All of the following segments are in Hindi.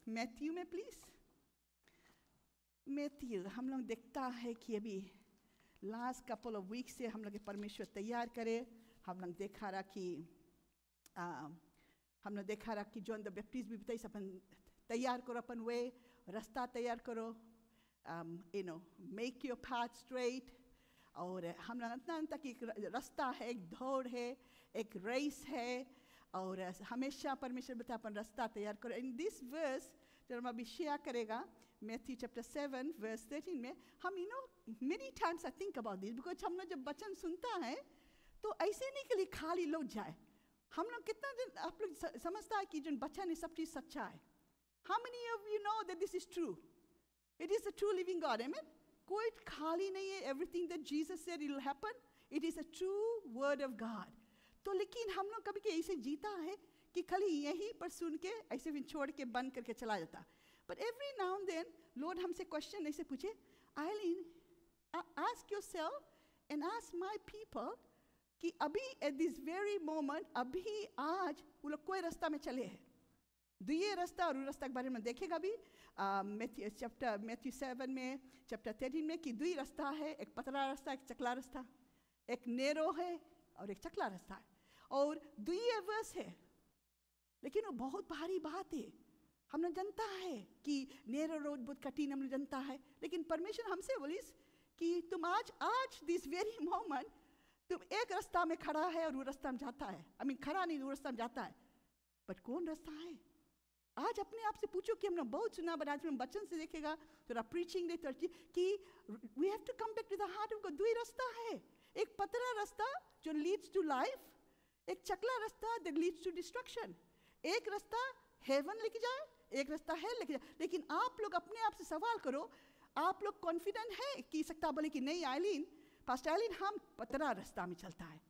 मैथ्यू में प्लीज। मैथ्यू हम लोग देखता है कि अभी लास्ट कपल ऑफ वीक से हम लोग परमेश्वर तैयार करे। हम लोग देखा रहा कि जॉन द बैप्टिस्ट भी बताइए अपन तैयार करो, अपन वे रास्ता तैयार करो, मेक योर पाथ स्ट्रेट। और हम लोग इतना कि एक रास्ता है, एक दौड़ है, एक रेस है, और हमेशा परमेश्वर बता अपन रास्ता तैयार करो। इन दिस वर्स जो हम अभी शेयर करेगा मैथ्यू चैप्टर 7 वर्स 13 में, हम many times I think about this, because हम लोग जब वचन सुनता है तो ऐसे नहीं कि खाली लोग जाए। हम लोग कितना दिन आप लोग समझता है कि जो वचन है सब चीज़ सच्चा है। How many of you know that this is true? It is a true living God, amen? कोई खाली नहीं है। Everything that Jesus said it will happen. It is a true word of God. तो लेकिन हम लोग कभी कभी ऐसे जीता है कि खाली यहीं पर सुन के ऐसे फिर छोड़ के बंद करके चला जाता। But every now and then, Lord हमसे क्वेश्चन ऐसे पूछे, Eileen, ask yourself and ask my people कि अभी at this very moment, अभी आज वो लोग कोई रास्ता में चले हैं, ये रास्ता और रास्ता के बारे में देखेगा भी मैथ्यू 7 में चैप्टर 13 में कि दुई रास्ता है, एक पतला रास्ता, एक चकला रास्ता, एक नेरो है और एक चकला रास्ता है, और दुई वर्स है। लेकिन वो बहुत भारी बात है। हम लोग जानता है कि नेरो रोड बहुत कठिन, हम लोग जानता है, लेकिन परमेश्वर हमसे बोलिस कि तुम आज दिस वेरी मोमेंट तुम एक रास्ता में खड़ा है और वो रास्ता में जाता है। खड़ा नहीं, वो रास्ता में जाता है, बट कौन रास्ता है? आज अपने आप से पूछो कि हमने बहुत सुना, बट आज हम बचन से देखेगा थोड़ा प्रीचिंग दे कि we have to come back to the heart of God. दो ही रास्ता है, एक पतला रास्ता जो लीड्स टू लाइफ, एक चकला रास्ता दैट लीड्स टू डिस्ट्रक्शन। एक रास्ता हेवन लेके जाए, एक रास्ता हेल लेके जाए। लेकिन आप लोग अपने आप से सवाल करो, आप लोग कॉन्फिडेंट है कि सकता बोले कि नहीं आइलीन, पास्टर आइलीन हम पतला रास्ता में चलता है।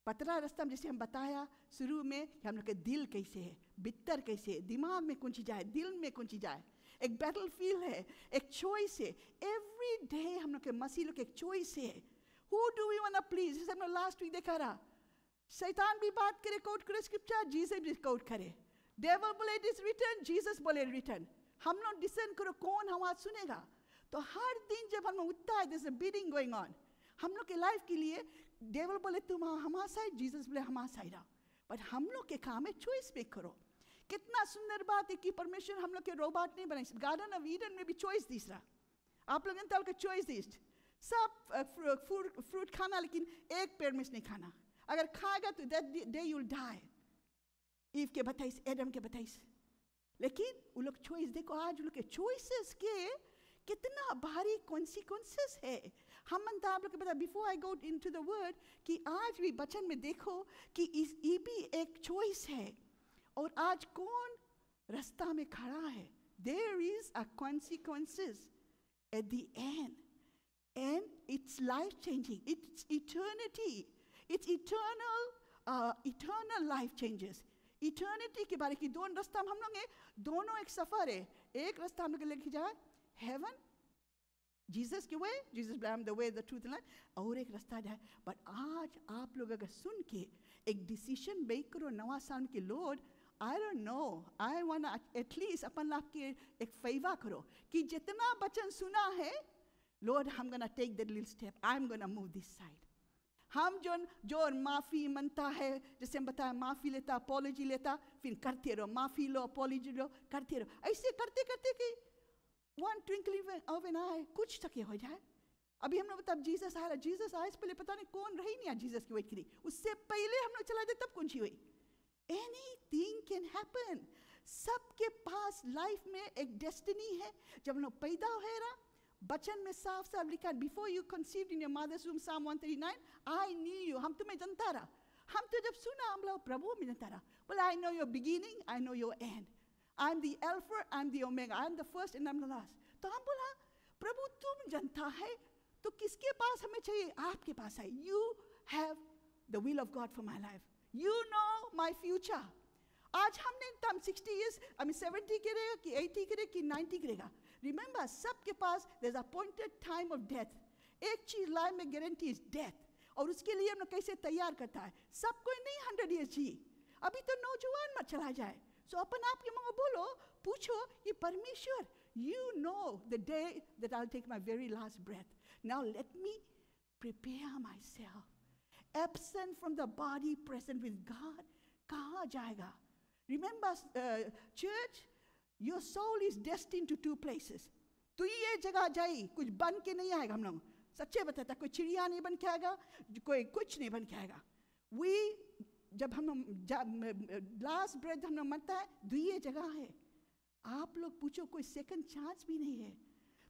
पतला रास्ता में जैसे हम बताया शुरू में कि हम लोग के दिल कैसे है, बित्तर कैसे है, दिमाग में कौन चीज़ जाए, दिल में कौन चीज़ जाए, एक बैटल फील्ड है, एक चॉइस है। एवरी डे हम लोग के मसीह लोग के एक चॉइस है। Who do we want to please? जैसे हमने लास्ट वीक देखा रहा, शैतान भी बात करे, कोट करे स्क्रिप्चर, जीसस भी कोट करे। डेविल बोले इट इज रिटन, जीसस बोले रिटन। हम लोग डिसाइड करो कौन आवाज सुनेगा। तो हर दिन जब हम उठता है, there's a bidding going on हम लोग के लाइफ के लिए। डेविल बोले तुम हमारा साइड, जीसस बोले हमारा साइड आओ। बट हम लोग के काम है चॉइस पे करो। कितना सुंदर बात है कि परमेश्वर हम लोग के रोबोट नहीं बनाए। गार्डन ऑफ ईडन में भी चॉइस तीसरा आप लोगों ने के चॉइस दी, सब फ्रूट खाना, लेकिन एक पेड़ में से नहीं खाना। अगर खाएगा तो that day you will die. Eve के बताइस, एडम के बताइस, लेकिन वो लोग चॉइस देखो। आज वो लोग के चॉइसेस के कितना भारी कॉन्सिक्वेंसेस है। हम मनता आप लोग को पता, before I go into the word, कि आज भी वचन में देखो कि ये भी एक चॉइस है। और आज कौन रास्ता में खड़ा है? There is a consequences at the end, and it's life changing, it's eternity, it's eternal life changes. Eternity के बारे की दोनों रास्ता हम लोग हैं, दोनों एक सफर है। एक रास्ता हम लोग लेके जाए हेवन, जीसस के way, Jesus I am the way the truth and life, और एक रास्ता जाए। बट आज आप लोग अगर सुन के एक डिसीजन मेक करो नवा साल के, Lord I don't know, I want at least अपन आप के एक फैवा करो कि जितना वचन सुना है, Lord I am gonna take that little step, I am gonna move this side. हम जो माफ़ी मनता है, जैसे हम बताया माफ़ी लेता, अपॉलॉजी लेता, फिर करते रहो, माफ़ी लो, अपॉलॉजी लो, करते रहो। ऐसे करते करते कि वन ट्विंकलिंग ऑफ एन आई कुछ तक हो जाए। अभी हम लोग तब जीसस आया, जीसस आए से पहले पता नहीं कौन रही नहीं, जीसस की वेट करी, उससे पहले हम लोग चला जाए तब कौन सी हुई। Anything can happen. सबके पास लाइफ में एक डेस्टिनी है। जब हम लोग पैदा हो रहा, बचन में साफ साफ लिखा, before you conceived in your mother's womb, Psalm 139, I knew you. हम तुम्हें जानता रहा। हम तो जब सुना हम लोग प्रभु में जानता रहा, बोला I know your beginning, I know your and, I am the alpha, I am the omega, I am the first and I am the last. तो हम बोला प्रभु तुम जानता है, तो किसके पास हमें चाहिए? आपके पास है। You have the will of God for my life, you know my future. आज हमने तम 60 ईयर्स, 70 करेगा कि 80 करेगा कि 90 करेगा। रिमेंबर, सबके पास there is appointed time of death. एक चीज लाइफ में गारंटी इज डेथ, और उसके लिए हम लोग कैसे तैयार करता है। सब कोई नहीं 100 ईयर्स जी, अभी तो नौजवान मत चला जाए। सो अपन आपके मांगो बोलो पूछो कि परमेश्वर, you know the day that I'll take my very last breath. Now let me prepare myself. Absent from the body, present with God. कहाँ जाएगा? Remember, church, your soul is destined to 2 places. तो ये जगह जाई, कुछ बन के नहीं आएगा हम लोग. सच्चे बताता, कोई चिड़िया नहीं बन के आएगा, कोई कुछ नहीं बन के आएगा. जब हम लास्ट ब्रेथ हम लोग मरता है, दुई जगह है. आप लोग पूछो, कोई सेकंड चांस भी नहीं है.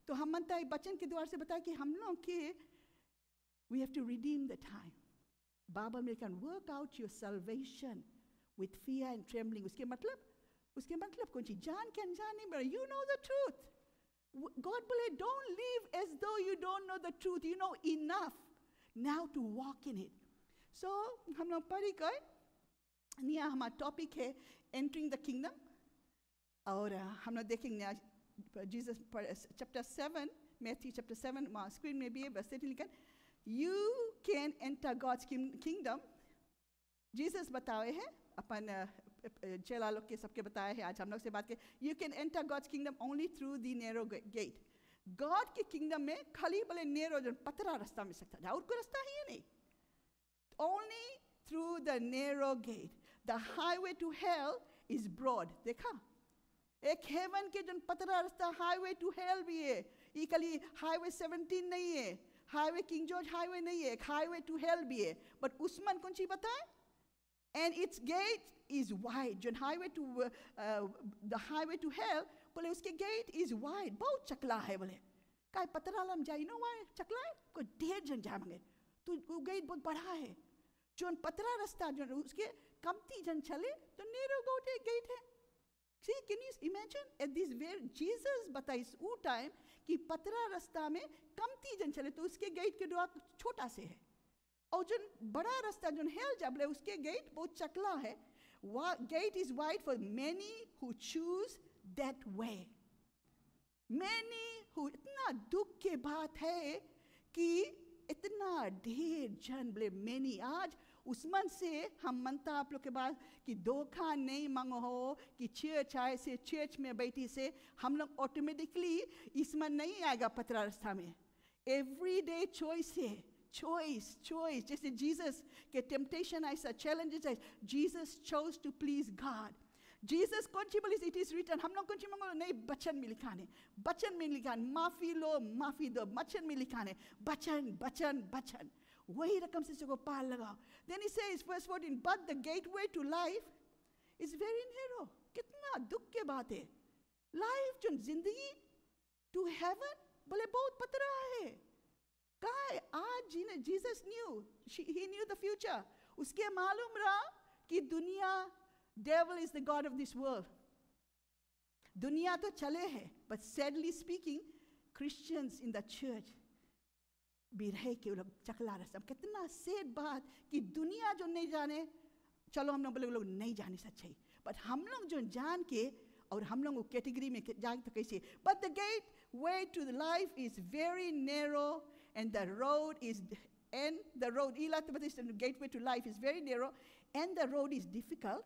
तो हम मनता है बचन के द्वार से बताया कि हम लोग के we have to redeem the time. Bible में can work out your salvation with fear and trembling. उसके मतलब कौन सी? जान के अनजान नहीं. You know the truth. God बोले, don't live as though you don't know the truth. You know enough now to walk in it. So हम लोग पढ़ी गए. यहाँ हमारा टॉपिक है entering the kingdom. और हम लोग देखेंगे Jesus chapter 7, Matthew chapter 7, वहाँ स्क्रीन में भी है, verse 13 लिखा. You can enter God's kingdom. Jesus बताए हैं अपन चेला लोग के सबके बताए हैं. आज हम लोग से बात के, you can enter God's kingdom only through the narrow gate. God के kingdom में खाली बोले narrow जो पतला रास्ता मिल सकता है, और कोई रास्ता ही नहीं. Only through the narrow gate. The highway to hell is broad. देखा, एक हेवन के जो पतला रास्ता हाईवे टू हेल भी है. ये खाली हाईवे 17 नहीं है, हाईवे किंग जॉर्ज हाईवे नहीं है, एक हाईवे टू हेल भी है. बट उसमें कौन सी बताए? And its gate is wide. जो highway to the highway to hell बोले उसके गेट इज वाइड, बहुत चकला है. बोले काय पतला लम जाए, नो वाई चकला है, कोई ढेर जन जाएंगे. तो वो गेट बहुत बड़ा है. जो पतला रास्ता जो उसके कमती जन चले तो नेरो गेट है. See, can you imagine at this where Jesus बताए वो टाइम कि पतला रास्ता में कमती जन चले तो उसके गेट के द्वार छोटा से है. और जो बड़ा रास्ता जो हेल जब ले उसके गेट बहुत चकला है. Gate is wide for many who choose that way. Many who, इतना दुख के बात है कि इतना ढेर जन बोले many. आज उसमन से हम मनता आप लोग के पास कि धोखा नहीं मांगो हो कि चर्च आए से चर्च में बैठी से हम लोग ऑटोमेटिकली इसमें नहीं आएगा पतला रास्ता में. एवरीडे चॉइस है, चॉइस. जैसे जीसस के टेम्पटेशन ऐसा चैलेंजेस है. Jesus chose to please God. Jesus कौन सी बोली? It is written. हम लोग कौन सी मांगो? नहीं, बचन में लिखा है, बचन में लिखा है, माफी लो माफी दो, बचन में लिखा है, बचन. वही रकम से इसको पार लगाओ. Then he says, verse 14, but the gateway to life is very narrow. कितना दुख के बात है. Life जो जिंदगी to heaven बोले बहुत पतला है. कहाँ है? आज Jesus knew, he knew the future. उसके मालूम रहा कि दुनिया, devil is the god of this world. दुनिया तो चले है, but sadly speaking, Christians in the church भी रहे कि लोग चकला रस्ता. कितना सेड बात कि दुनिया जो नहीं जाने, चलो हम लोग बोले लोग नहीं जाने सच्चाई, बट हम लोग जो जान के और हम लोग कैटेगरी में जाए तो कैसे. But the gate way to the life is very narrow and the road इला तो बताइए gate way to life is very narrow and the road is difficult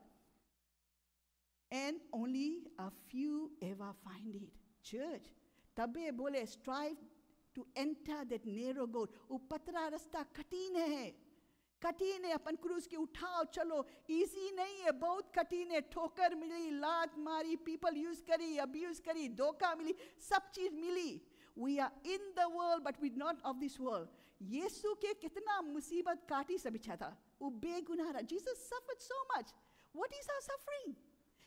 and only a few ever find it. Church तबे बोले strive to enter that narrow gate. वो पतला रास्ता कठिन है. अपन क्रूज के उठाओ चलो, इजी नहीं है, बहुत कठिन है. ठोकर मिली, लात मारी, पीपल यूज करी, अब्यूज करी, धोखा मिली, सब चीज मिली. We are in the world but we not of this world. यीशु के कितना मुसीबत काटी से बिछा था. वो बेगुनाह रहा. Jesus suffered so much. What is our suffering?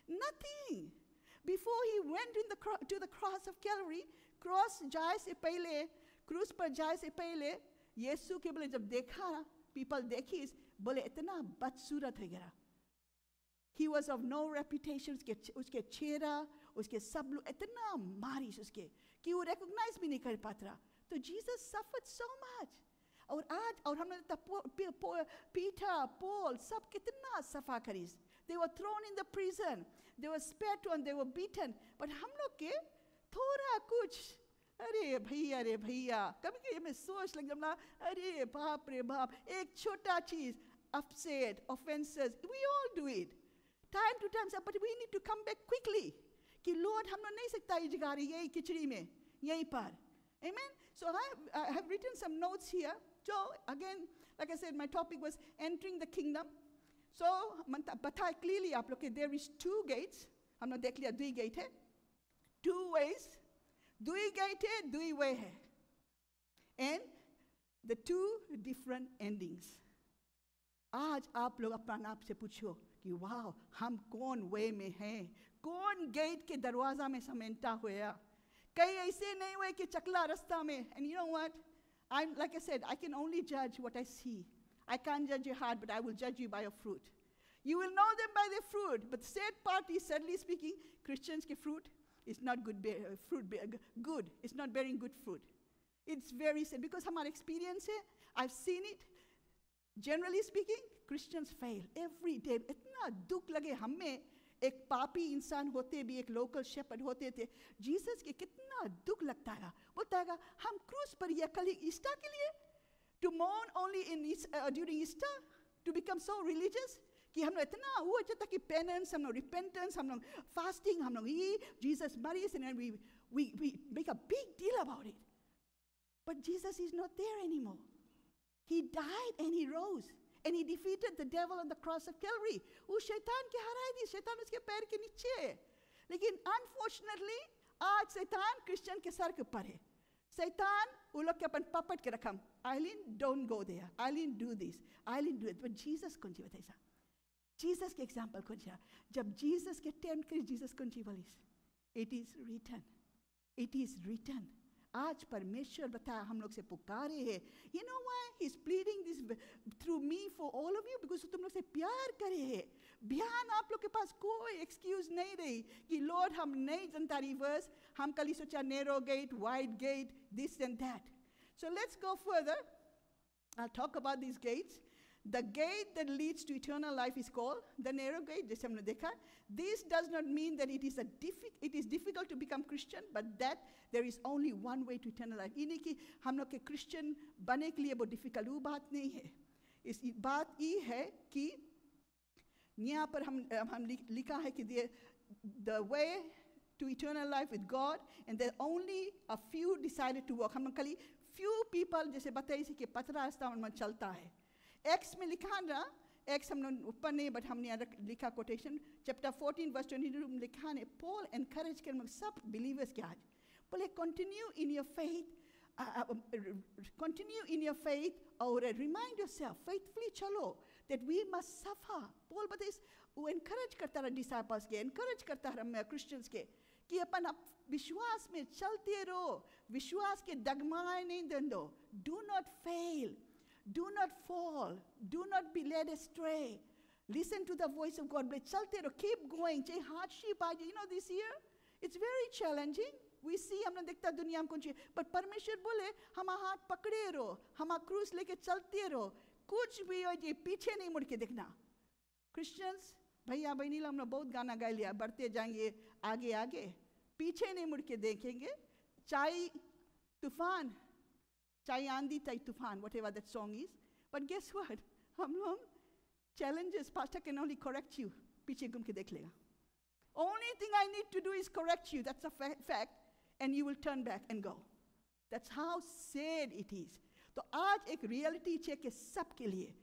Nothing. Before he went to the cross of Calvary, cross जाए से पहले, क्रूस पर जाए से पहले यीशु के बोले जब देखा पीपल देखी बोले इतना बदसूरत है गया. He was of no reputation. उसके चेहरा उसके सब लोग इतना मारिश उसके कि वो रिकॉग्नाइज भी नहीं कर पाता. तो जीसस सफर्ड सो मच. और आज और हमने पीटर पॉल सब कितना सफा करीस. They were thrown in the prison. They were spat on. They were beaten. But हम लोग के थोड़ा कुछ, अरे भैया कभी कभी मैं सोच लग जाना, अरे बाप रे बाप, एक छोटा चीज, upset, offenses, we all do it time to time, but we need to come back quickly कि लॉर्ड हम लोग नहीं सकता ये जगह रही यही खिचड़ी में यहीं पर. Amen. So I have written some notes here. So again, like I said, my topic was entering the kingdom. So बताए clearly आप लोग के there is 2 gates. हम लोग देख लिया 2 gate है, 2 ways. 2 gate है, 2 way है, and the 2 different endings. आज आप लोग अपना आप से पूछो कि वाह हम कौन वे में हैं, कौन गेट के दरवाजा में समेटा हुआ. कई ऐसे नहीं हुए कि चकला रास्ता में. And you know what? Like I said, I can only judge what I see. I can't judge your heart, but I will judge you by your fruit. You will know them by their fruit. But the sad part is, sadly speaking, Christians ke fruit is not good. Good. It's not bearing good fruit. It's very sad because हमारा experience है. I've seen it. Generally speaking, Christians fail every day. इतना दुख लगे हमें, एक पापी इंसान होते भी, एक लोकल शेपर्ड होते थे. जीसस के कितना दुख लगता है. बोलता है हम क्रूस पर या कल ईस्टर के लिए, to mourn only during Easter, to become so religious, कि हम लोग इतना हुआ जाता कि penance, हम लोग repentance, हम लोग fasting, हम लोग ये Jesus marries, and then we make a big deal about it. But Jesus is not there anymore. He died and he rose. And he defeated the devil on the cross of Calvary. वो शैतान के हराई दी, शैतान उसके पैर के नीचे है. लेकिन unfortunately आज शैतान क्रिश्चियन के सर के ऊपर है. शैतान वो लोग के अपन पपट के रखम. Eileen, don't go there. Eileen, do this. Eileen, do it. But Jesus कौन सी बताइए सा? Jesus के example कौन सा? जब Jesus के tempt करी, Jesus कौन सी बोली? It is written. It is written. आज परमेश्वर बताया हम लोग से पुकारे है. You know why he's pleading this through me for all of you? Because तुम लोग से प्यार करे है. बयान आप लोग के पास कोई excuse नहीं रही कि Lord हम नहीं जनता रिवर्स, हम कल ही सोचा narrow gate, wide gate, this and that. So let's go further. I'll talk about these gates. The gate that leads to eternal life is called the narrow gate. जैसे हमने देखा. This does not mean that it is difficult to become Christian, but that there is only one way to eternal life. ये नहीं कि हम लोग के Christian बने के लिए बहुत difficult, वो बात नहीं है. इस बात ये है कि यहाँ पर हम लिखा है कि the way to eternal life with God, and there only a few decided to walk. हम लोग खाली few people जैसे बताइए कि पतरा रास्ता उनमें चलता है. Acts में लिखा ना, Acts हम लोग ऊपर नहीं, but हमने यहाँ लिखा quotation, chapter 14 verse 22 में लिखा है, Paul encourage कर हम सब believers के आज, बोले continue in your faith, और remind yourself, faithfully चलो, that we must suffer. Paul बताइए वो encourage करता रहा disciples के, encourage करता रहा हमें Christians के, कि अपन आप विश्वास में चलते रहो, विश्वास के डगमाए नहीं दें दो. Do not fail. Do not fall. Do not be led astray. Listen to the voice of God. Chalte raho, keep going. Chahe hardship aa jaye. You know, this year, it's very challenging. We see, हमने देखता दुनिया में कौन सी, but परमेश्वर बोले, हमारा हाथ पकड़े रहो, हमारा क्रूस लेके चलते रहो, कुछ भी हो जाए, पीछे नहीं मुड़ के देखना. Christians, भैया बहनी लोग हमने बहुत गाना गा लिया, बढ़ते जाएंगे आगे आगे, पीछे नहीं मुड़ के देखेंगे. चाहे तूफान, चाहे आंधी चाहे तूफान, whatever that song is. But guess what? हम लोग challenges, pastor can only correct you. पीछे घूम के देख लेगा. Only thing I need to do is correct you. That's a fact. And you will turn back and go. That's how sad it is. तो आज एक reality check है सबके लिए.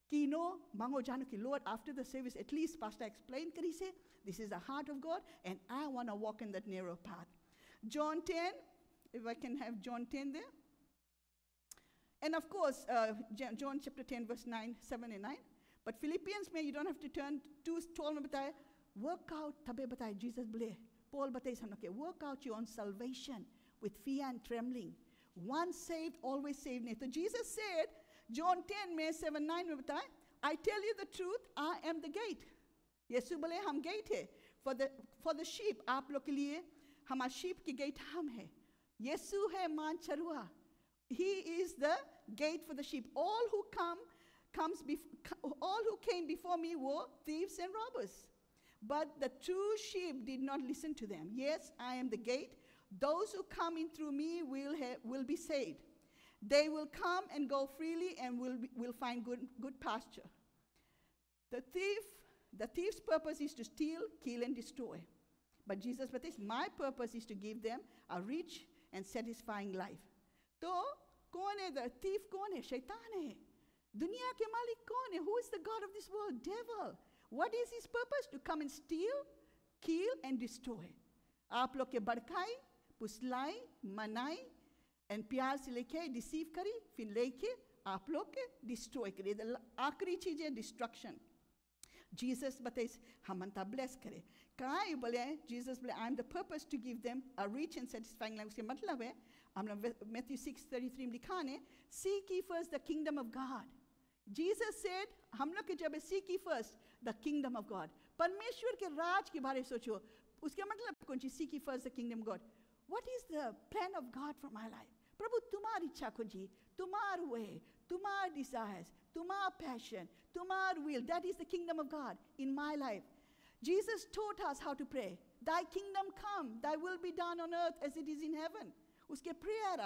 कि मांगो जानो कि Lord, after the service, at least pastor explain करी से, this is the heart of God, and I want to walk in that narrow path. John 10, if I can have John 10 there. And of course, John chapter 10, verse 9, 7 and 9. But Philippians में you don't have to turn to 12 में बताए, work out, तबे बताए, Jesus बोले, Paul बताए हम लोग के, work out your own salvation with fear and trembling. Once saved, always saved नहीं. तो Jesus said, John 10 में 7, 9 में बताए, I tell you the truth, I am the gate. यीशु बोले हम gate है. For the sheep, आप लोग के लिए, हमारा sheep की gate हम है. यीशु है मान चरुआ. He is the gate for the sheep. All who came before me were thieves and robbers. But the true sheep did not listen to them. Yes, I am the gate. Those who come in through me will be saved. They will come and go freely and will find good pasture. The thief's purpose is to steal, kill, and destroy. But Jesus says, my purpose is to give them a rich and satisfying life. तो कौन है? The thief कौन है? शैतान है. दुनिया के मालिक कौन है? Who is the God of this world? Devil. What is his purpose? To come and steal, kill and destroy. आप लोग के भड़काई, पुसलाई, मनाई and प्यार से लेके डिसीव करी, फिर लेके आप लोग के डिस्ट्रॉय करी. आखिरी चीज है डिस्ट्रक्शन. जीसस बताए हम अंता ब्लेस करे. काय बोले जीसस बोले I am the purpose to give them a rich and satisfying life. उसके मतलब है हम मैथ्यू 6:33 में लिखा है, seek ye first the kingdom of God. Jesus said, हम लोग के जब seek ye first the kingdom of God, परमेश्वर के राज के बारे में सोचो. उसके मतलब कौन सी? Seek ye first the kingdom of God. What is the plan of God for my life? प्रभु तुम्हारी इच्छा खोजी, तुम्हार वे, तुम्हार desires, तुम्हार passion, तुम्हार will. That is the kingdom of God in my life. Jesus taught us how to pray. Thy kingdom come, thy will be done on earth as it is in heaven. उसके प्रेयर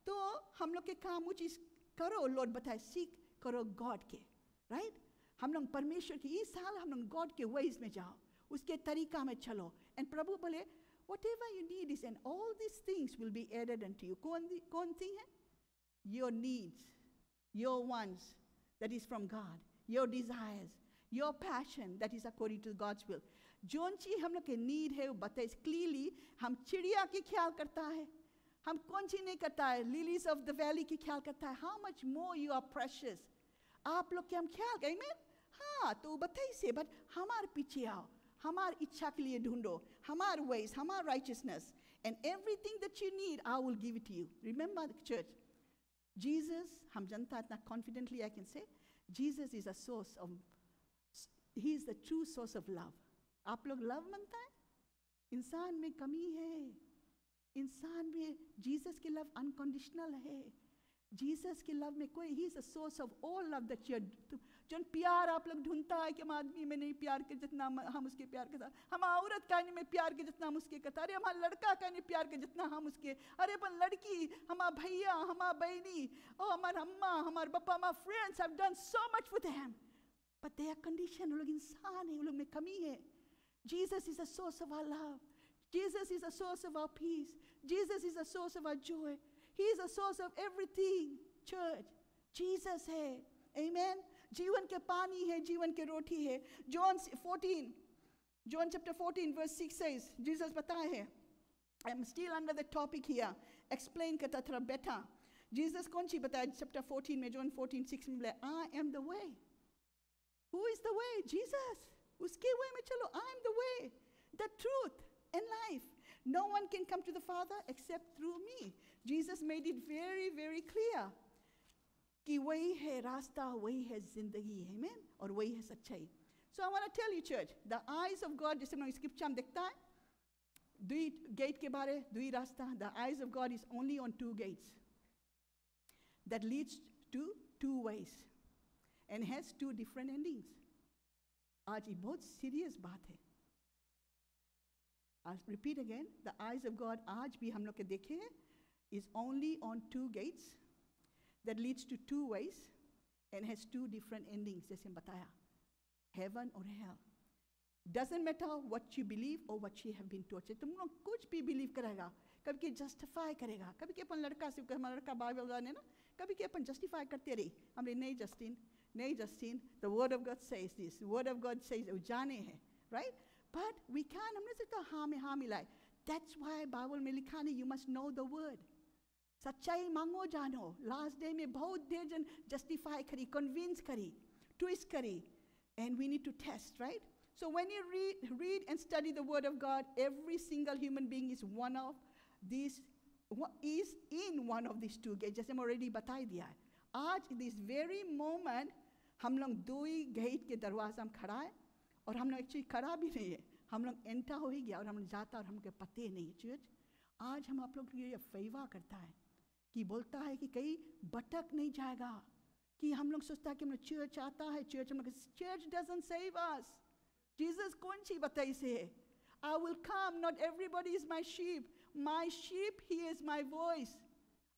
तो हम लोग के काम वो चीज़ करो. लॉर्ड बताए सीख करो गॉड के, राइट? हम लोग परमेश्वर की इस साल हम लोग गॉड के वेज में जाओ, उसके तरीका में चलो. एंड प्रभु बोले whatever you need is, and all these things will be added unto you. कौन thing है? Your needs, your wants, that is from God. Your desires, your passion, that is according to God's will. Zone चीज हम लोग के नीड है वो बताए क्लियरली. हम चिड़िया की ख्याल करता है, हम कौन सी नहीं करता है? लिलीज ऑफ द वैली की ख्याल करता है. How much more you are precious. आप लोग के हम ख्याल करें में. हाँ तो बताइए से, बट हमारे पीछे आओ, हमारी इच्छा के लिए ढूंढो, हमारे वेज, हमारा righteousness, and everything that you need I will give it you. Remember the church. Jesus, हम जनता इतना confidently I can say, Jesus is a source of, he is the true source of love. आप लोग लव मानता है? इंसान में कमी है. इंसान में जीसस की लव अनकंडीशनल है. जीसस की लव में कोई, he is a source of all love that you. जो प्यार आप लोग ढूंढता है कि हम आदमी में नहीं प्यार के जितना हम उसके प्यार के साथ, हम औरत का नहीं में प्यार के जितना हम उसके करता. अरे हमारा लड़का का नहीं प्यार के जितना हम उसके. अरे अपन लड़की, हमारा भैया, हमारा बहनी, ओ हमारा अम्मा, हमारे पापा, हमारे friends have done so much for them, but they are condition. वो लोग इंसान है, वो लोग में कमी है. Jesus is a source of our love. Jesus is a source of our peace. Jesus is a source of our joy. He is a source of everything. Church, Jesus है. Amen. जीवन के पानी है, जीवन के रोटी है. John chapter 14 verse 6 says, Jesus बताए है. I'm still under the topic here. Explain करता थोड़ा better. Jesus कौन सी बताया chapter 14 में? John 14:6 में बोले I am the way. Who is the way? Jesus. उसके way में चलो. I am the way, the truth and life. No one can come to the Father except through me. Jesus made it very, very clear कि वही है रास्ता, वही है जिंदगी. Amen. और वही है सच्चाई. So I want to tell you, church, the eyes of God, जैसे हम स्क्रिप्चर में देखता है, दुई गेट के बारे, दुई रास्ता. The eyes of God is only on two gates that leads to two ways and has two different endings. आज ये बहुत सीरियस बात है. I'll repeat again. The eyes of God, आज भी हम लोग के देखे हैं, is only on two gates that leads to two ways and has two different endings. जैसे हम बताया, heaven or hell. Doesn't matter what you believe or what you have been taught. तुम लोग कुछ भी believe करेगा, कभी के justify करेगा, कभी के अपन लड़का से हमारा लड़का बाइबल जाने ना, कभी के अपन justify करते रही. हमने नहीं Justin, the word of God says this, the word of God says वो जाने हैं, right? But we can't, हमने से तो हाँ मिलाए. That's why Bible में लिखा नहीं, you must know the word. सच्चाई मांगो जानो. Last day में बहुत देर जन justify करी, convince करी, twist करी, and we need to test, right? So when you read and study the word of God, every single human being is one of these, is in one of these two gates. जैसे हम already बता दिया है. आज this very moment हम लोग दो ही गेट के दरवाजा में खड़ा है, और हम लोग एक्चुअली खड़ा भी नहीं है. हम लोग एंटर हो ही गया और हम लोग जाता और हमको पते नहीं. चर्च आज हम आप लोग के लिए फेवा करता है कि बोलता है कि कहीं भटक नहीं जाएगा. कि हम लोग सोचता है कि हम लोग चर्च आता है, चर्च हम लोग, church doesn't save us. Jesus कौन सी बताई से है? I will come, not everybody is my sheep. My sheep hears my voice.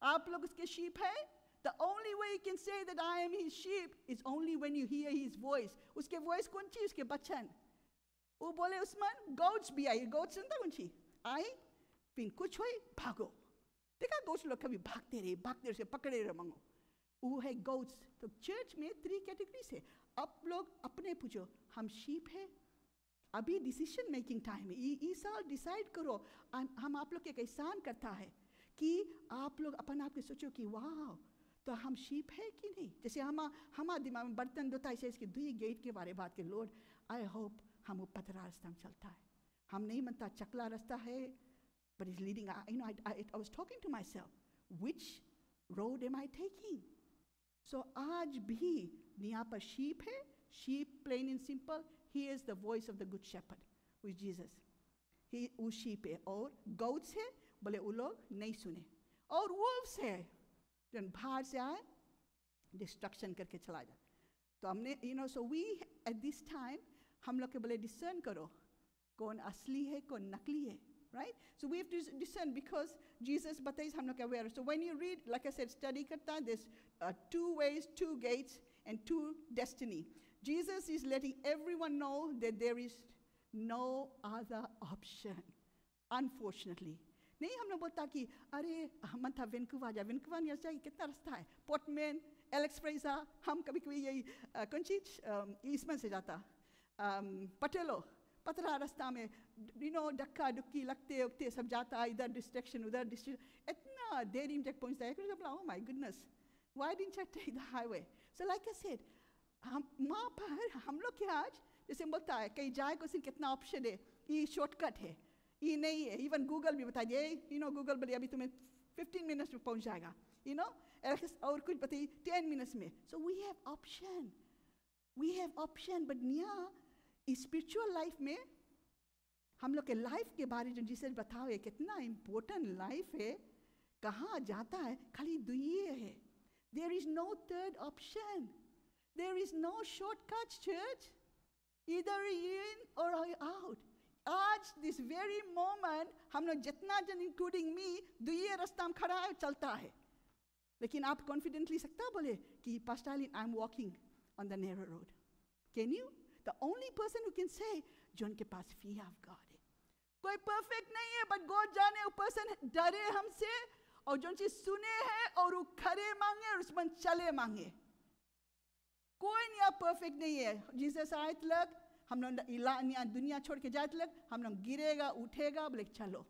आप लोग उसके sheep है? The only way you can say that I am his sheep is only when you hear his voice. उसके voice कौन सी? उसके बचन. वो बोले उस्मान गोट्स भी आई, गोट्स सुनता कुछ आई, फिर कुछ हुई भागो। देखा गोट्स लोग कभी भागते रहे पकड़े रहे मंगो, वो है गोट्स। तो चर्च में 3 कैटेगरीज है। आप लोग अपने पूछो, हम शीप है, अभी डिसीजन मेकिंग टाइम है, ये साल डिसाइड करो। हम आप लोग के एक एहसान करता है कि आप लोग अपन आप के सोचो कि वाह तो हम शीप है कि नहीं। जैसे हमारा दिमाग में बर्तन धोता है इसके 2 गेट के बारे बात के, लॉर्ड आई होप हम वो पतरा रास्ता में चलता है, हम नहीं मनता चकला रास्ता है, but it's leading, I was talking to myself, which road am I taking? So आज भी यहाँ पर sheep है, sheep plain and simple, he is the voice of the good shepherd, who is Jesus. वो sheep है। और goats है, बोले वो लोग नहीं सुने। और wolves है, जन बाहर से आए डिस्ट्रक्शन करके चला जाए। तो हमने so we at this time हम लोग के बोले डिसर्न करो कौन असली है कौन नकली है, right? So we have to discern because Jesus बताइए हम लोग aware. So when you read, like I said, study करता, there's 2 ways, 2 gates, and 2 destiny. Jesus is letting everyone know that there is no other option, unfortunately. नहीं हम लोग बोलता कि अरे हम था वैंकूवर जा, वैंकूवर यहाँ से कितना रास्ता है, पोर्टमैन, एलेक्स फ्रेजर, हम कभी कभी यही कौन चीज ईस्टमैन से जाता, पटेलो पतरा रास्ता में धक्का धुक्की लगते उगते सब जाता, इधर डिस्ट्रैक्शन उधर डिस्ट्रैक्शन, इतना देरी में तक पहुँचता है। oh my goodness, why didn't I take the highway? So like I said, हम वहाँ पर हम लोग क्या आज जैसे बोलता है कहीं जाए को सिर्फ कितना ऑप्शन है, ये शॉर्टकट है, ये नहीं है। इवन गूगल भी बता दिए, गूगल बोले अभी तुम्हें 15 मिनट्स में पहुँच जाएगा, और कुछ बताइए 10 मिनट्स में। So we have option, but यहाँ स्पिरिचुअल लाइफ में हम लोग के लाइफ के बारे में जिसे बताओ ये कितना इम्पोर्टेंट लाइफ है, कहाँ जाता है, खाली 2 है। There is no third option. There is no shortcut, church. Either in or out. आज this very moment हम लोग जितना जन इंक्लूडिंग मी 2 रास्ता में खड़ा है चलता है, लेकिन आप कॉन्फिडेंटली सकता बोले कि पास्टर आलिन I am walking on the narrow road. Can you? The only person who can say जो उनके पास fear of God है। कोई परफेक्ट नहीं है, बट गॉड जाने वो पर्सन डरे हमसे और जो चीज सुने हैं और वो खड़े मांगे और उसमें चले मांगे। कोई नहीं आप परफेक्ट नहीं है। जीसस आए तक हम लोग दुनिया छोड़ के जाए तक हम लोग गिरेगा उठेगा, बोले चलो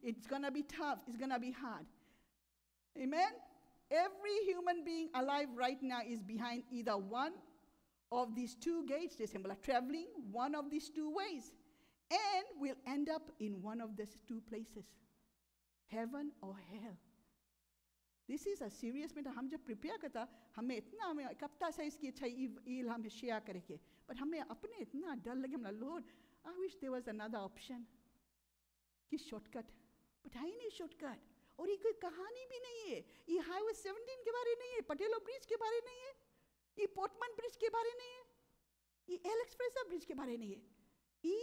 it's gonna be tough, it's gonna be hard. Amen. Every human being alive right now is behind either one of these 2 gates, they symbolize traveling one of these 2 ways, and will end up in one of these 2 places, heaven or hell. This is a serious matter. हम जब प्रिपेयर करता हमें इतना हमें एक हफ्ता से इसकी अच्छा ईल हमें शेयर करेंगे, बट हमें अपने इतना डर लगे, हमारा Lord I wish there was another option कि शॉर्टकट, बट है ही नहीं शॉर्टकट। और ये कोई कहानी भी नहीं है, ये हाईवे 17 के बारे नहीं है, पटेलो ब्रिज के बारे नहीं है, ये पोर्टमैन ब्रिज के बारे नहीं है, ये एलेक्स फ्रेजर ब्रिज के बारे नहीं है, ये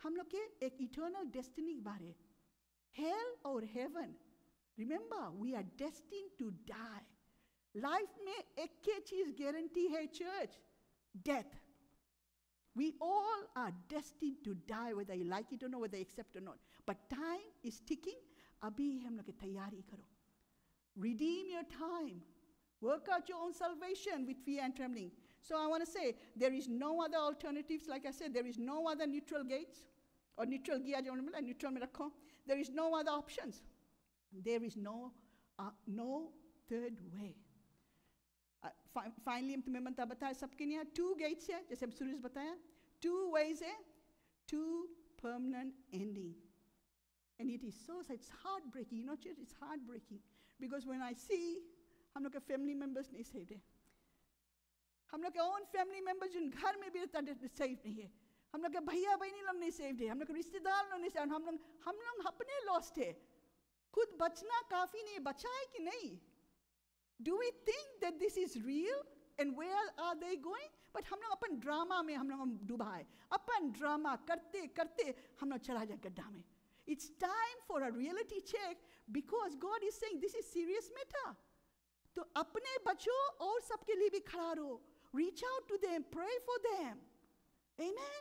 हम लोग के एक इटर्नल डेस्टिनी के बारे, हेल और heaven. Remember we are destined to die. Life में एक ही चीज गारंटी है church, death. We all are destined to die, whether you like it or not, whether you accept or not, but time is ticking. अभी हम लोग की तैयारी करो, redeem your time, work out your own salvation with fear and trembling. So I want to say there is no other alternatives. Like I said, there is no other neutral gates or neutral gear, neutral में रखो. There is no other options. There is no third way. Finally हम तुम्हें बताया सबके लिए 2 gates है, जैसे हम शुरू से बताया, 2 ways है, 2 permanent ending. And it is so, it's heartbreaking, church, it's heartbreaking. Because when I see, हम लोग के family members नहीं saved है, हम लोग के own family members जिन घर में भी saved नहीं है, हम लोग के भैया बहनी लोग नहीं saved है, हम लोग के रिश्तेदार लोग नहीं saved, हम लोग अपने lost है, खुद बचना काफी नहीं, बचा है कि नहीं? Do we think that this is real and where are they going? But हम लोग अपन ड्रामा में हम लोग डूबा है, अपन ड्रामा करते करते हम लोग चला जाए गड्ढा में. It's time for a reality check because God is saying this is serious matter. तो अपने बच्चों और सबके लिए भी खड़ा रहो. Reach out to them, pray for them. Amen.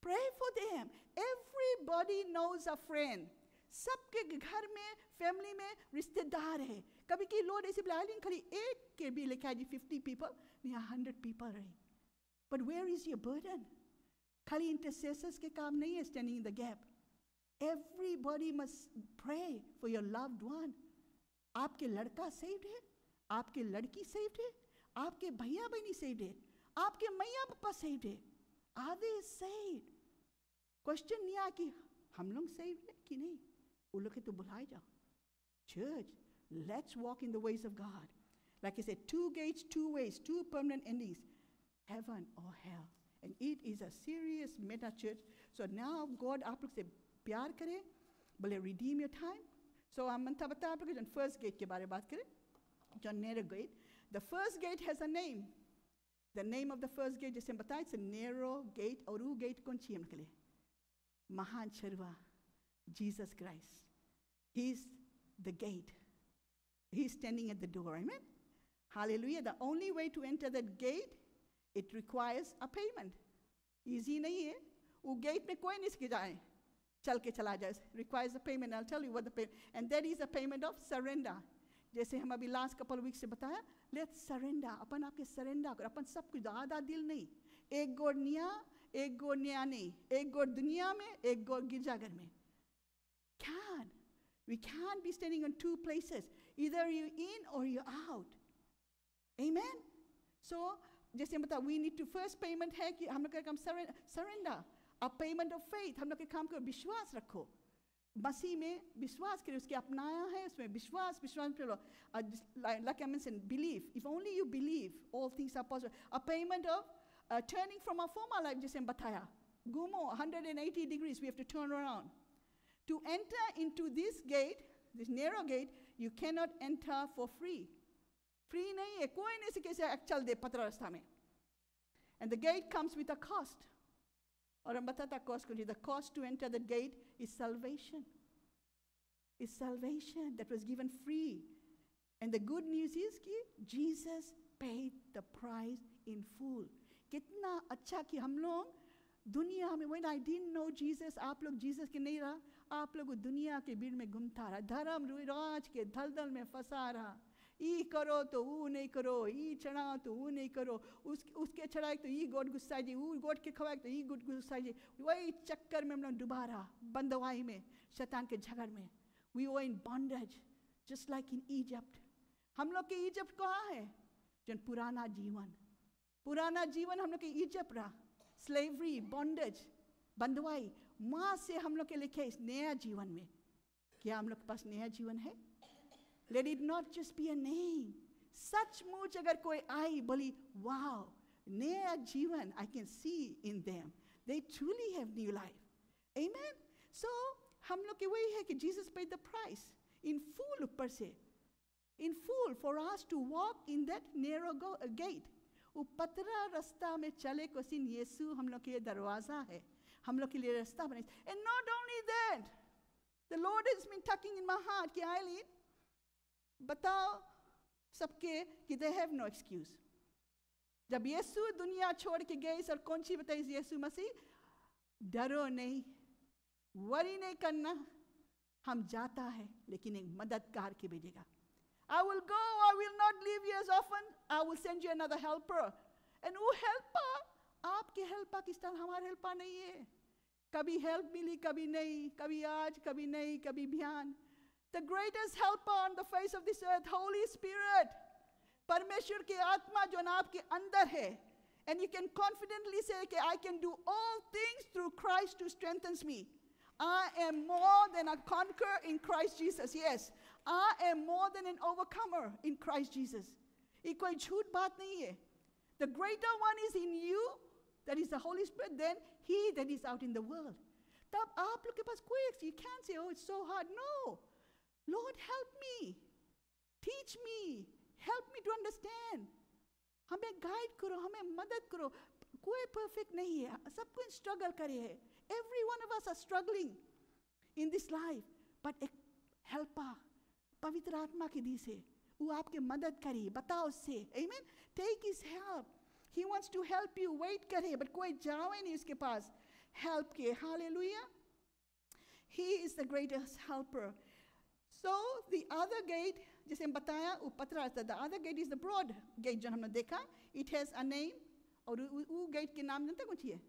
Pray for them. Everybody knows a friend. सबके घर में, फैमिली में रिश्तेदार है. कभी की लोग ऐसे बुलाए खाली एक के भी लेके आए 50 people, नहीं 100 people रहे. But where is your burden? खाली intercessors के काम नहीं है standing in the gap. Everybody must pray for your loved one. आपके लड़का saved है, आपके लड़की saved है, आपके भैया बहनी saved है, आपके मैया पापा saved है. Are they saved? Question नहीं आ कि हम लोग saved है कि नहीं. वो लोग तो बुलाए जाओ. Church, let's walk in the ways of God. Like I said, 2 gates, 2 ways, 2 permanent endings, heaven or hell. And it is a serious meta church. So now God आप लोग से प्यार करे, बोले redeem your time. So हम मन था बता आप लोग जो first gate के बारे में बात करें, जो narrow gate. The first gate has a name. The name of the first gate जैसे हम बताएं, it's a narrow gate. और वो gate कौन सी है उनके लिए? महान Sharva, Jesus Christ. He's the gate. He's standing at the door. Amen. Hallelujah. The only way to enter that gate, it requires a payment. Easy नहीं है. वो gate में कोई नहीं सके जाए. चल के चला जाए. Requires a payment. I'll tell you what the payment. And that is a payment of surrender. जैसे हम अभी last couple of weeks से बताया, let's surrender. अपन आपके surrender कर. अपन सब कुछ आधा दिल नहीं. एक गोड़ निया, एक गोड़ निया नहीं. एक गोड़ दुनिया में, एक गोड़ गिरजाघर में. We can't be standing on 2 places. Either you're in or you're out. Amen? So, जैसे हम बता, we need to first payment है कि हम लोग का काम surrender. A payment of faith. हम लोग के काम को विश्वास रखो. मसीह में विश्वास करें. उसके अपनाया है, उसमें विश्वास पे लो. Like I mentioned, belief. If only you believe, all things are possible. A payment of turning from our former life, जैसे हम बताया. Gumo, 180 degrees, we have to turn around. To enter into this gate, this narrow gate, you cannot enter for free. Free नहीं है, कोई नहीं सके से चल दे पतला रास्ता में. And the gate comes with a cost. और हम बताता cost को. The cost to enter the gate is salvation. It's salvation that was given free. And the good news is कि Jesus paid the price in full. कितना अच्छा कि हम लोग दुनिया में, when I didn't know Jesus, आप लोग Jesus के नहीं रहा, आप लोग दुनिया के भीड़ में घूमता रहा, धर्म राज के दलदल में फंसा रहा. ई करो तो वो नहीं करो, ई चढ़ाओ तो वो नहीं करो, उसके चढ़ाए तो ई गोट गुस्सा जी, वो गोट के खवाए तो ई गोट गुस्सा जी. वही चक्कर में हम लोग डुबा रहा, बंदवाई में, शैतान के झगड़ में. We were in bondage, just like in Egypt. हम लोग के इजिप्ट कहाँ है? जन पुराना जीवन हम लोग के इजिप्ट रहा. Slavery, bondage, बंदवाई. माँ से हम लोग के लिखे इस नया जीवन में. क्या हम लोग के पास नया जीवन है? Let it not just be a name. सचमुच अगर कोई आई बोली, wow, नया जीवन, I can see in them. They truly have new life. Amen? So, हम लोग के वही है कि Jesus paid the price in full ऊपर से. In full for us to walk in that narrow gate. वो पतला रास्ता में चले को सिन यीशु हम लोग के दरवाजा है. हम लोग के लिए रास्ता बने. And not only that, the Lord has been tugging in my heart कि Eileen, बताओ सबके कि they have no excuse. जब यीशु दुनिया छोड़ के गए और कौन सी बताई यीशु मसीह, डरो नहीं, वरी नहीं करना, हम जाता है लेकिन एक मददगार के भेजेगा. I will go, I will not leave you as often, I will send you another helper. And वो helper, आपके help पाकिस्तान हमारे help नहीं है. कभी help मिली, कभी नहीं, कभी आज, कभी नहीं, कभी बिहान. The greatest helper on the face of this earth, Holy Spirit. परमेश्वर की आत्मा जो आपके अंदर है. And you can confidently say, okay, I can do all things through Christ who strengthens me. I am more than a conqueror in Christ Jesus. Yes, I am more than an overcomer in Christ Jesus. ये कोई झूठ बात नहीं है. The greater one is in you, that is the Holy Spirit, than he that is out in the world. तब आप लोग के पास कोई, you can't say, oh, it's so hard. No. Lord, help me. Teach me. Help me to understand. हमें guide करो, हमें मदद करो. कोई perfect नहीं है. सब कोई struggle करे है. Every one of us are struggling in this life. But एक helper, पवित्र आत्मा की दी से, वो आपके मदद करे, बताओ उससे. Amen? Take his help. He wants to help you. Wait करे, but कोई जाओ नहीं उसके पास. help के. Hallelujah. He is the greatest helper. So the other gate, जैसे हम बताया वो पतला था. The other gate is the broad gate जो हमने देखा. It has a name. और वो gate के नाम जानते कुछ है?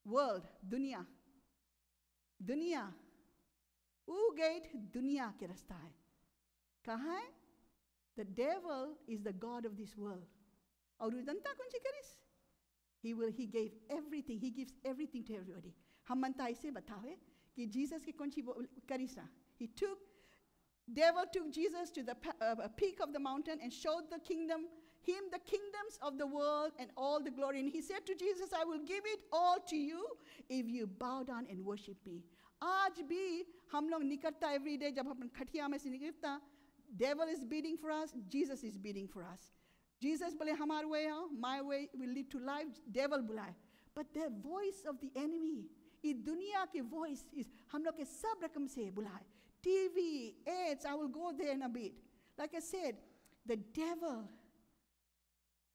World, दुनिया. दुनिया. वो gate दुनिया के रास्ता है. कहाँ है? The devil is the god of this world. और वो जनता कौन सी करिस? He gave everything. He gives everything to everybody. हम मनता ऐसे बतावे कि Jesus के कौन सी करिस ना? Devil took Jesus to the peak of the mountain and showed the kingdoms of the world and all the glory. And he said to Jesus, I will give it all to you if you bow down and worship me. आज भी हम लोग निकलता every day जब हम खटिया में से निकलता, devil is beating for us, Jesus is beating for us. Jesus बोले हमारे way आओ, my way will lead to life, devil बुलाए. But the voice of the enemy, इस दुनिया के voice is हम लोग के सब रकम से बुलाए. TV, ads, I will go there in a bit. Like I said, the devil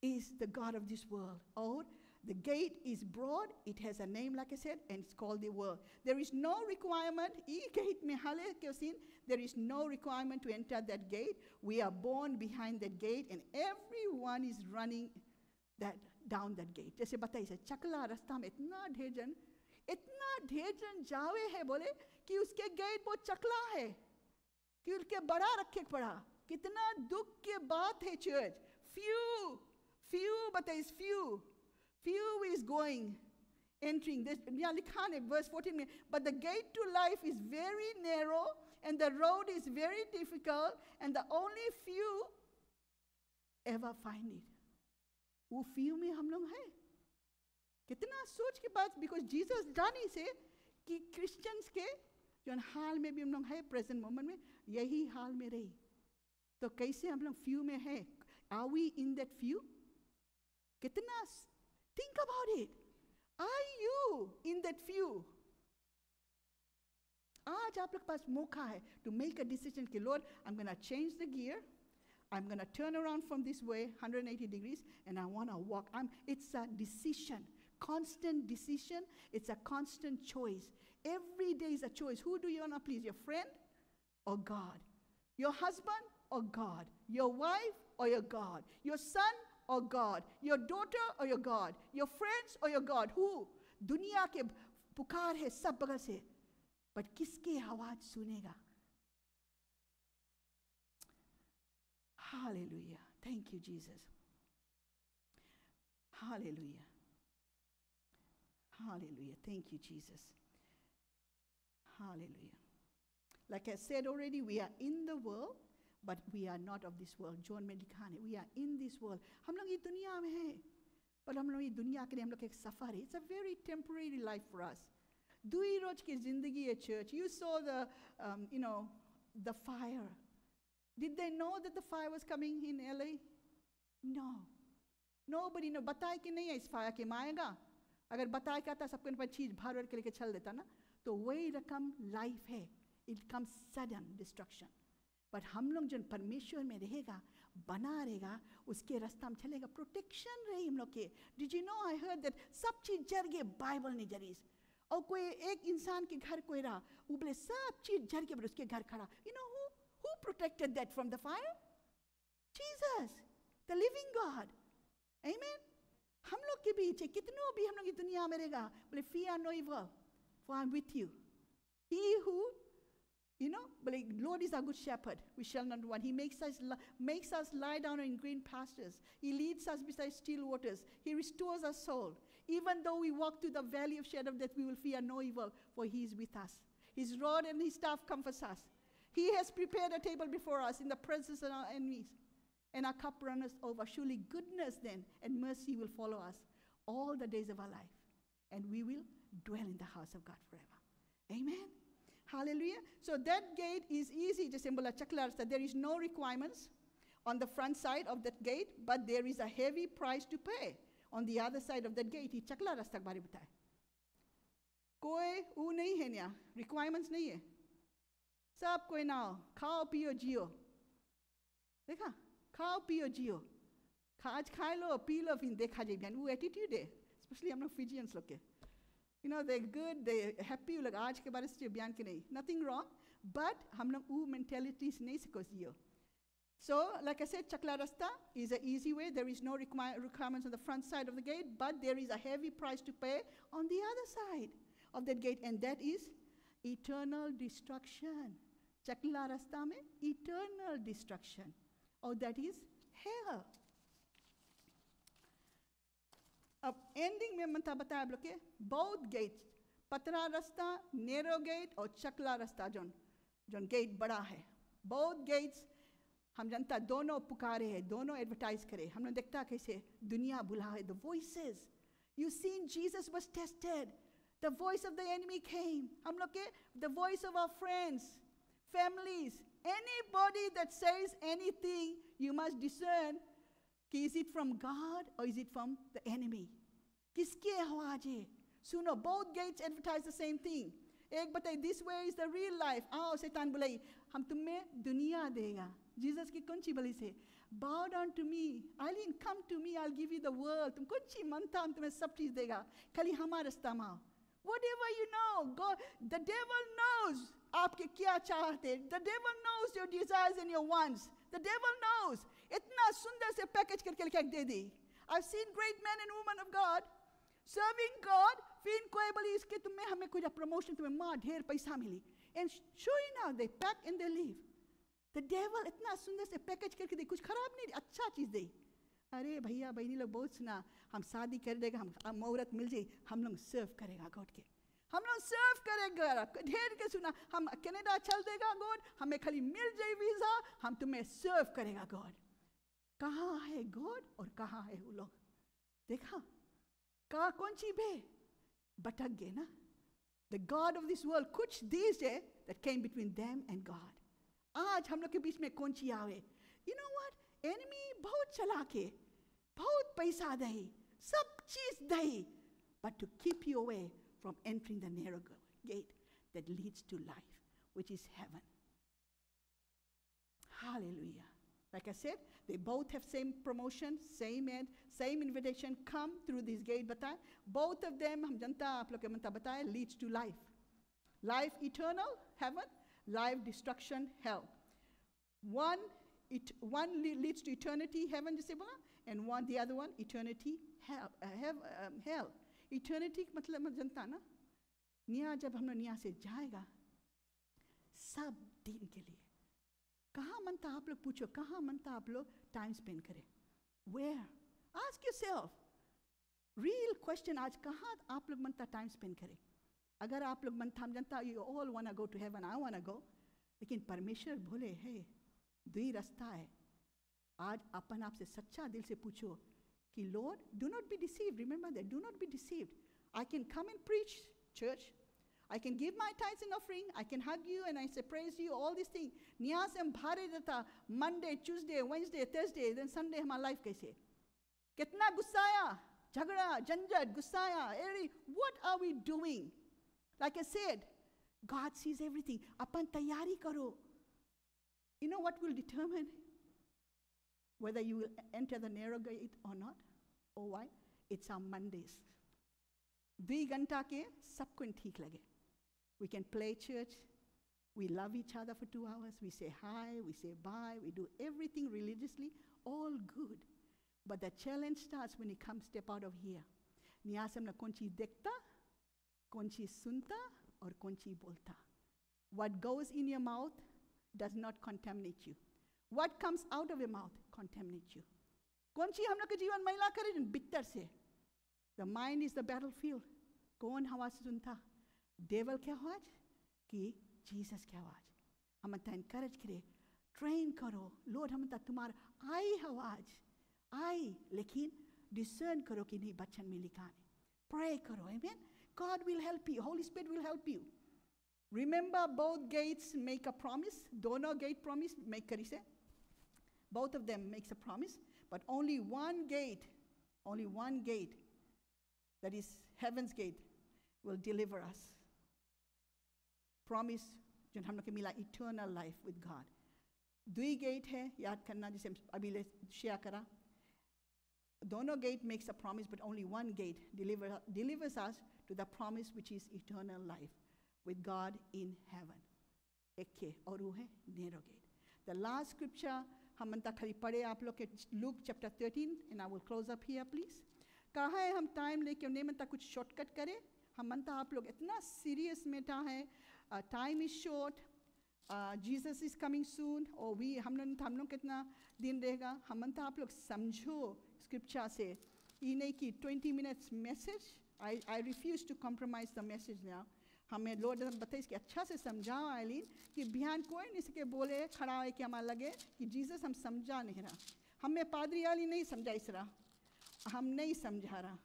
is the god of this world. Or the gate is broad, it has a name like I said, and it's called the world. There is no requirement, there is no requirement to enter that gate. We are born behind that gate and everyone is running down that gate. जैसे बताइए चकला रास्ता में इतना ढेर जन जावे है बोले कि उसके गेट बहुत चकला है कि उसके बड़ा रखे पड़ा. कितना दुख की बात है church. Few is going, entering. This लिखा है verse 14 में. But the gate to life is very narrow and the road is very difficult and the only few ever find it. वो few में हम लोग हैं. कितना सोच के बाद because Jesus जानी से कि Christians के जो हाल में भी हम लोग हैं present moment में यही हाल में रही. तो कैसे हम लोग few में हैं? Are we in that few? कितना think about it. Are you in that few? आज आप लोग के पास मौका है to make a decision कि Lord, I'm going to change the gear. I'm going to turn around from this way 180 degrees and I want to walk. It's a decision. Constant decision. It's a constant choice. Every day is a choice. Who do you want to please? Your friend or God? Your husband or God? Your wife or your God? Your son or God? Your daughter or your God? Your friends or your God? Who? दुनिया के पुकार है सब बगल से, but किसकी आवाज सुनेगा? Hallelujah. Thank you, Jesus. Hallelujah. Hallelujah. Thank you, Jesus. Hallelujah. Like I said already, we are in the world, but we are not of this world. John में लिखा है, we are in this world. हम लोग ये दुनिया में हैं, पर हम लोग ये दुनिया के लिए हम लोग एक सफर है. It's a very temporary life for us. दुई रोज की जिंदगी है church. You saw the fire. Did they know that the fire was coming in LA? No. Nobody know. बताए कि नहीं है इस फायर के माएगा. अगर बताए क्या था सबके ऊपर चीज भर के लेके चल देता ना, तो वही रकम लाइफ है. It comes sudden destruction. But हम लोग जो परमेश्वर में रहेगा, बना रहेगा, उसके रास्ता में चलेगा. प्रोटेक्शन रही हम लोग के. Did you know? I heard that सब चीज जर गए, बाइबल ने जरीस. और कोई एक इंसान के घर कोई रहा, वो बोले सब चीज जर गए, उसके घर खड़ा. You know who protected that from the fire? Jesus, the living God. Amen. हम लोग के बीच कितनों भी हम लोग की दुनिया में रहेगा, बोले fear no evil, for I'm with you. He who, but Lord is our good shepherd. We shall not want. He makes us lie down in green pastures. He leads us beside still waters. He restores our soul. Even though we walk through the valley of shadow of death, we will fear no evil, for He is with us. His rod and His staff comforts us. He has prepared a table before us in the presence of our enemies, and our cup runneth over. Surely goodness then and mercy will follow us all the days of our life, and we will dwell in the house of God forever. Amen. Hallelujah. So that gate is easy to symbolize that there is no requirements on the front side of that gate, but there is a heavy price to pay on the other side of that gate. He चकला रास्ता के बारे में बताए. कोई वो नहीं है ना, requirements नहीं है. सब कोई ना खाओ पियो जियो. देखा, खाओ पियो जियो. आज खाए लो पी लो फिर देखा जाए. वो attitude है, especially हम लोग Fijians लोग के. You know, they're good, they're happy, like आज के बारे से बयान के नहीं. Nothing wrong, but हम लोग वो mentality से नहीं सीखो जियो. So, like I said, Chakla Rasta is an easy way. There is no requirements on the front side of the gate, but there is a heavy price to pay on the other side of that gate, and that is eternal destruction. Chakla Rasta में eternal destruction. Or that is hell. अब एंडिंग में मनता बताया आप लोग के both gates, पतरा रास्ता, narrow gate और चकला रास्ता जोन गेट बड़ा है. both gates हम जनता दोनों पुकारे हैं, दोनों एडवर्टाइज करे. हमने देखता कैसे दुनिया बुलाए. The voices, you seen Jesus was tested. The voice of the enemy came. हम लोग के the voice of our friends, families, anybody that says anything, you must discern कि is it from God or is it from the enemy? किसके आवाज है? सुनो, both gates advertise the same thing. एक बताए this way is the real life. आओ शैतान बुलाई, हम तुम्हें दुनिया देगा. जीसस की कौन सी बलि से? Bow down to me. Eileen, come to me, I'll give you the world. तुम कौन सी मनता, हम तुम्हें सब चीज देगा. खाली हमारे रास्ता में आओ. Whatever you know, God, the devil knows आपके क्या चाहते. The devil knows your desires and your wants. The devil knows. इतना सुंदर से पैकेज करके लिखा दे दी. I've seen great men and women of God serving God. फिर कोई बोली इसके तुम्हें हमें कुछ प्रमोशन, तुम्हें माँ ढेर पैसा मिली. And sure enough, they pack and they leave. The devil इतना सुंदर से पैकेज करके दे, कुछ खराब नहीं, अच्छा चीज दे. अरे भैया बहनी लोग बहुत सुना, हम शादी कर देगा, हम औरत मिल जाए, हम लोग सर्व करेगा गॉड के. हम लोग सर्व करेगा. ढेर के सुना, हम कनाडा चल देगा गॉड, हमें खाली मिल जाए वीजा, हम तुम्हें सर्व करेगा गॉड. कहाँ है गॉड और कहाँ है वो लोग? देखा कहाँ कौन सी बे भटक गए ना. The God of this world, कुछ these है that came between them and God. आज हम लोग के बीच में कौन सी आवे? You know what? Enemy बहुत चालाक है, बहुत पैसा दे, सब चीज दे, but to keep you away from entering the narrow gate that leads to life, which is heaven. Hallelujah. Like I said, they both have same promotion, same end, same invitation. Come through this gate. बताए both of them, हम जनता आप लोग के मनता बताए, leads to life. Life eternal, heaven. Life destruction, hell. One leads to eternity, heaven जैसे बोला, and the other one, eternity, hell. Hell. Eternity मतलब जनता ना, निया जब हम निया से जाएगा, सब दिन के लिए. कहाँ मनता आप लोग पूछो, कहाँ मनता आप लोग टाइम स्पेंड करें? Where? Ask yourself. Real question आज कहाँ आप लोग मनता टाइम स्पेंड करें? अगर आप लोग मनता हम जनता you all wanna go to heaven, I wanna go, लेकिन परमेश्वर बोले है दुई रास्ता है. आज अपन आपसे सच्चा दिल से पूछो कि Lord, do not be deceived. Remember that, do not be deceived. I can come and preach, church. I can give my tithes and offering. I can hug you and I say praise you, all these things. निया से हम भारे रहता Monday, Tuesday, Wednesday, Thursday, then Sunday हमारा life कैसे? कितना गुस्साया, झगड़ा, झंझट, गुस्साया. What are we doing? Like I said, God sees everything. अपन तैयारी करो. You know what will determine whether you will enter the narrow gate or not? Oh, why? It's our Mondays. 2 घंटा के सबको ठीक लगे. We can play church. We love each other for 2 hours. We say hi, we say bye, we do everything religiously, all good. But the challenge starts when you step out of here. निया से हम लोग कौन चीज देखता, कौन चीज सुनता और कौन चीज बोलता. What goes in your mouth does not contaminate you. What comes out of your mouth contaminates you. कौन चीज हम लोग के जीवन मैला करे भीतर से. The mind is the battlefield. कौन आवाज सुनता? Devil की आवाज कि Jesus की आवाज. हम encourage करे, train करो. Lord हम तुम्हारा आई आवाज आई, लेकिन discern करो कि नहीं बचन में लिखा है. Pray करो, amen. God will help you. Holy Spirit will help you. Remember, both gates make a promise. दोनों gate promise make करी से. Both of them makes a promise, but only one gate, that is heaven's gate, will deliver us. Promise जो हम लोग के मिला eternal life with God. 2 gate है, याद करना जिसे अभी शेयर करा. दोनों gate makes a promise, but only one gate delivers us to the promise which is eternal life with God in heaven. एक और वो है narrow gate. The last scripture हम मनता खरी पढ़े आप लोग के Luke chapter 13 and I will close up here please. कहा है हम टाइम लेके नहीं मनता कुछ शॉर्टकट करें. हम मनता आप लोग इतना सीरियस मेटा है. Time is short. Jesus is coming soon. और हम लोग कितना दिन रहेगा. हम मनता आप लोग समझो scripture से. ये नहीं कि 20 minutes message. I refuse to compromise the message now. हमें लॉर्ड बताइए कि अच्छा से समझाओ आइलीन कि बयान कोई नहीं सके बोले खड़ा है कि हमारा लगे कि जीसस हम समझा नहीं रहा. हमें पादरी आली नहीं समझा इस रहा. हम नहीं समझा रहा.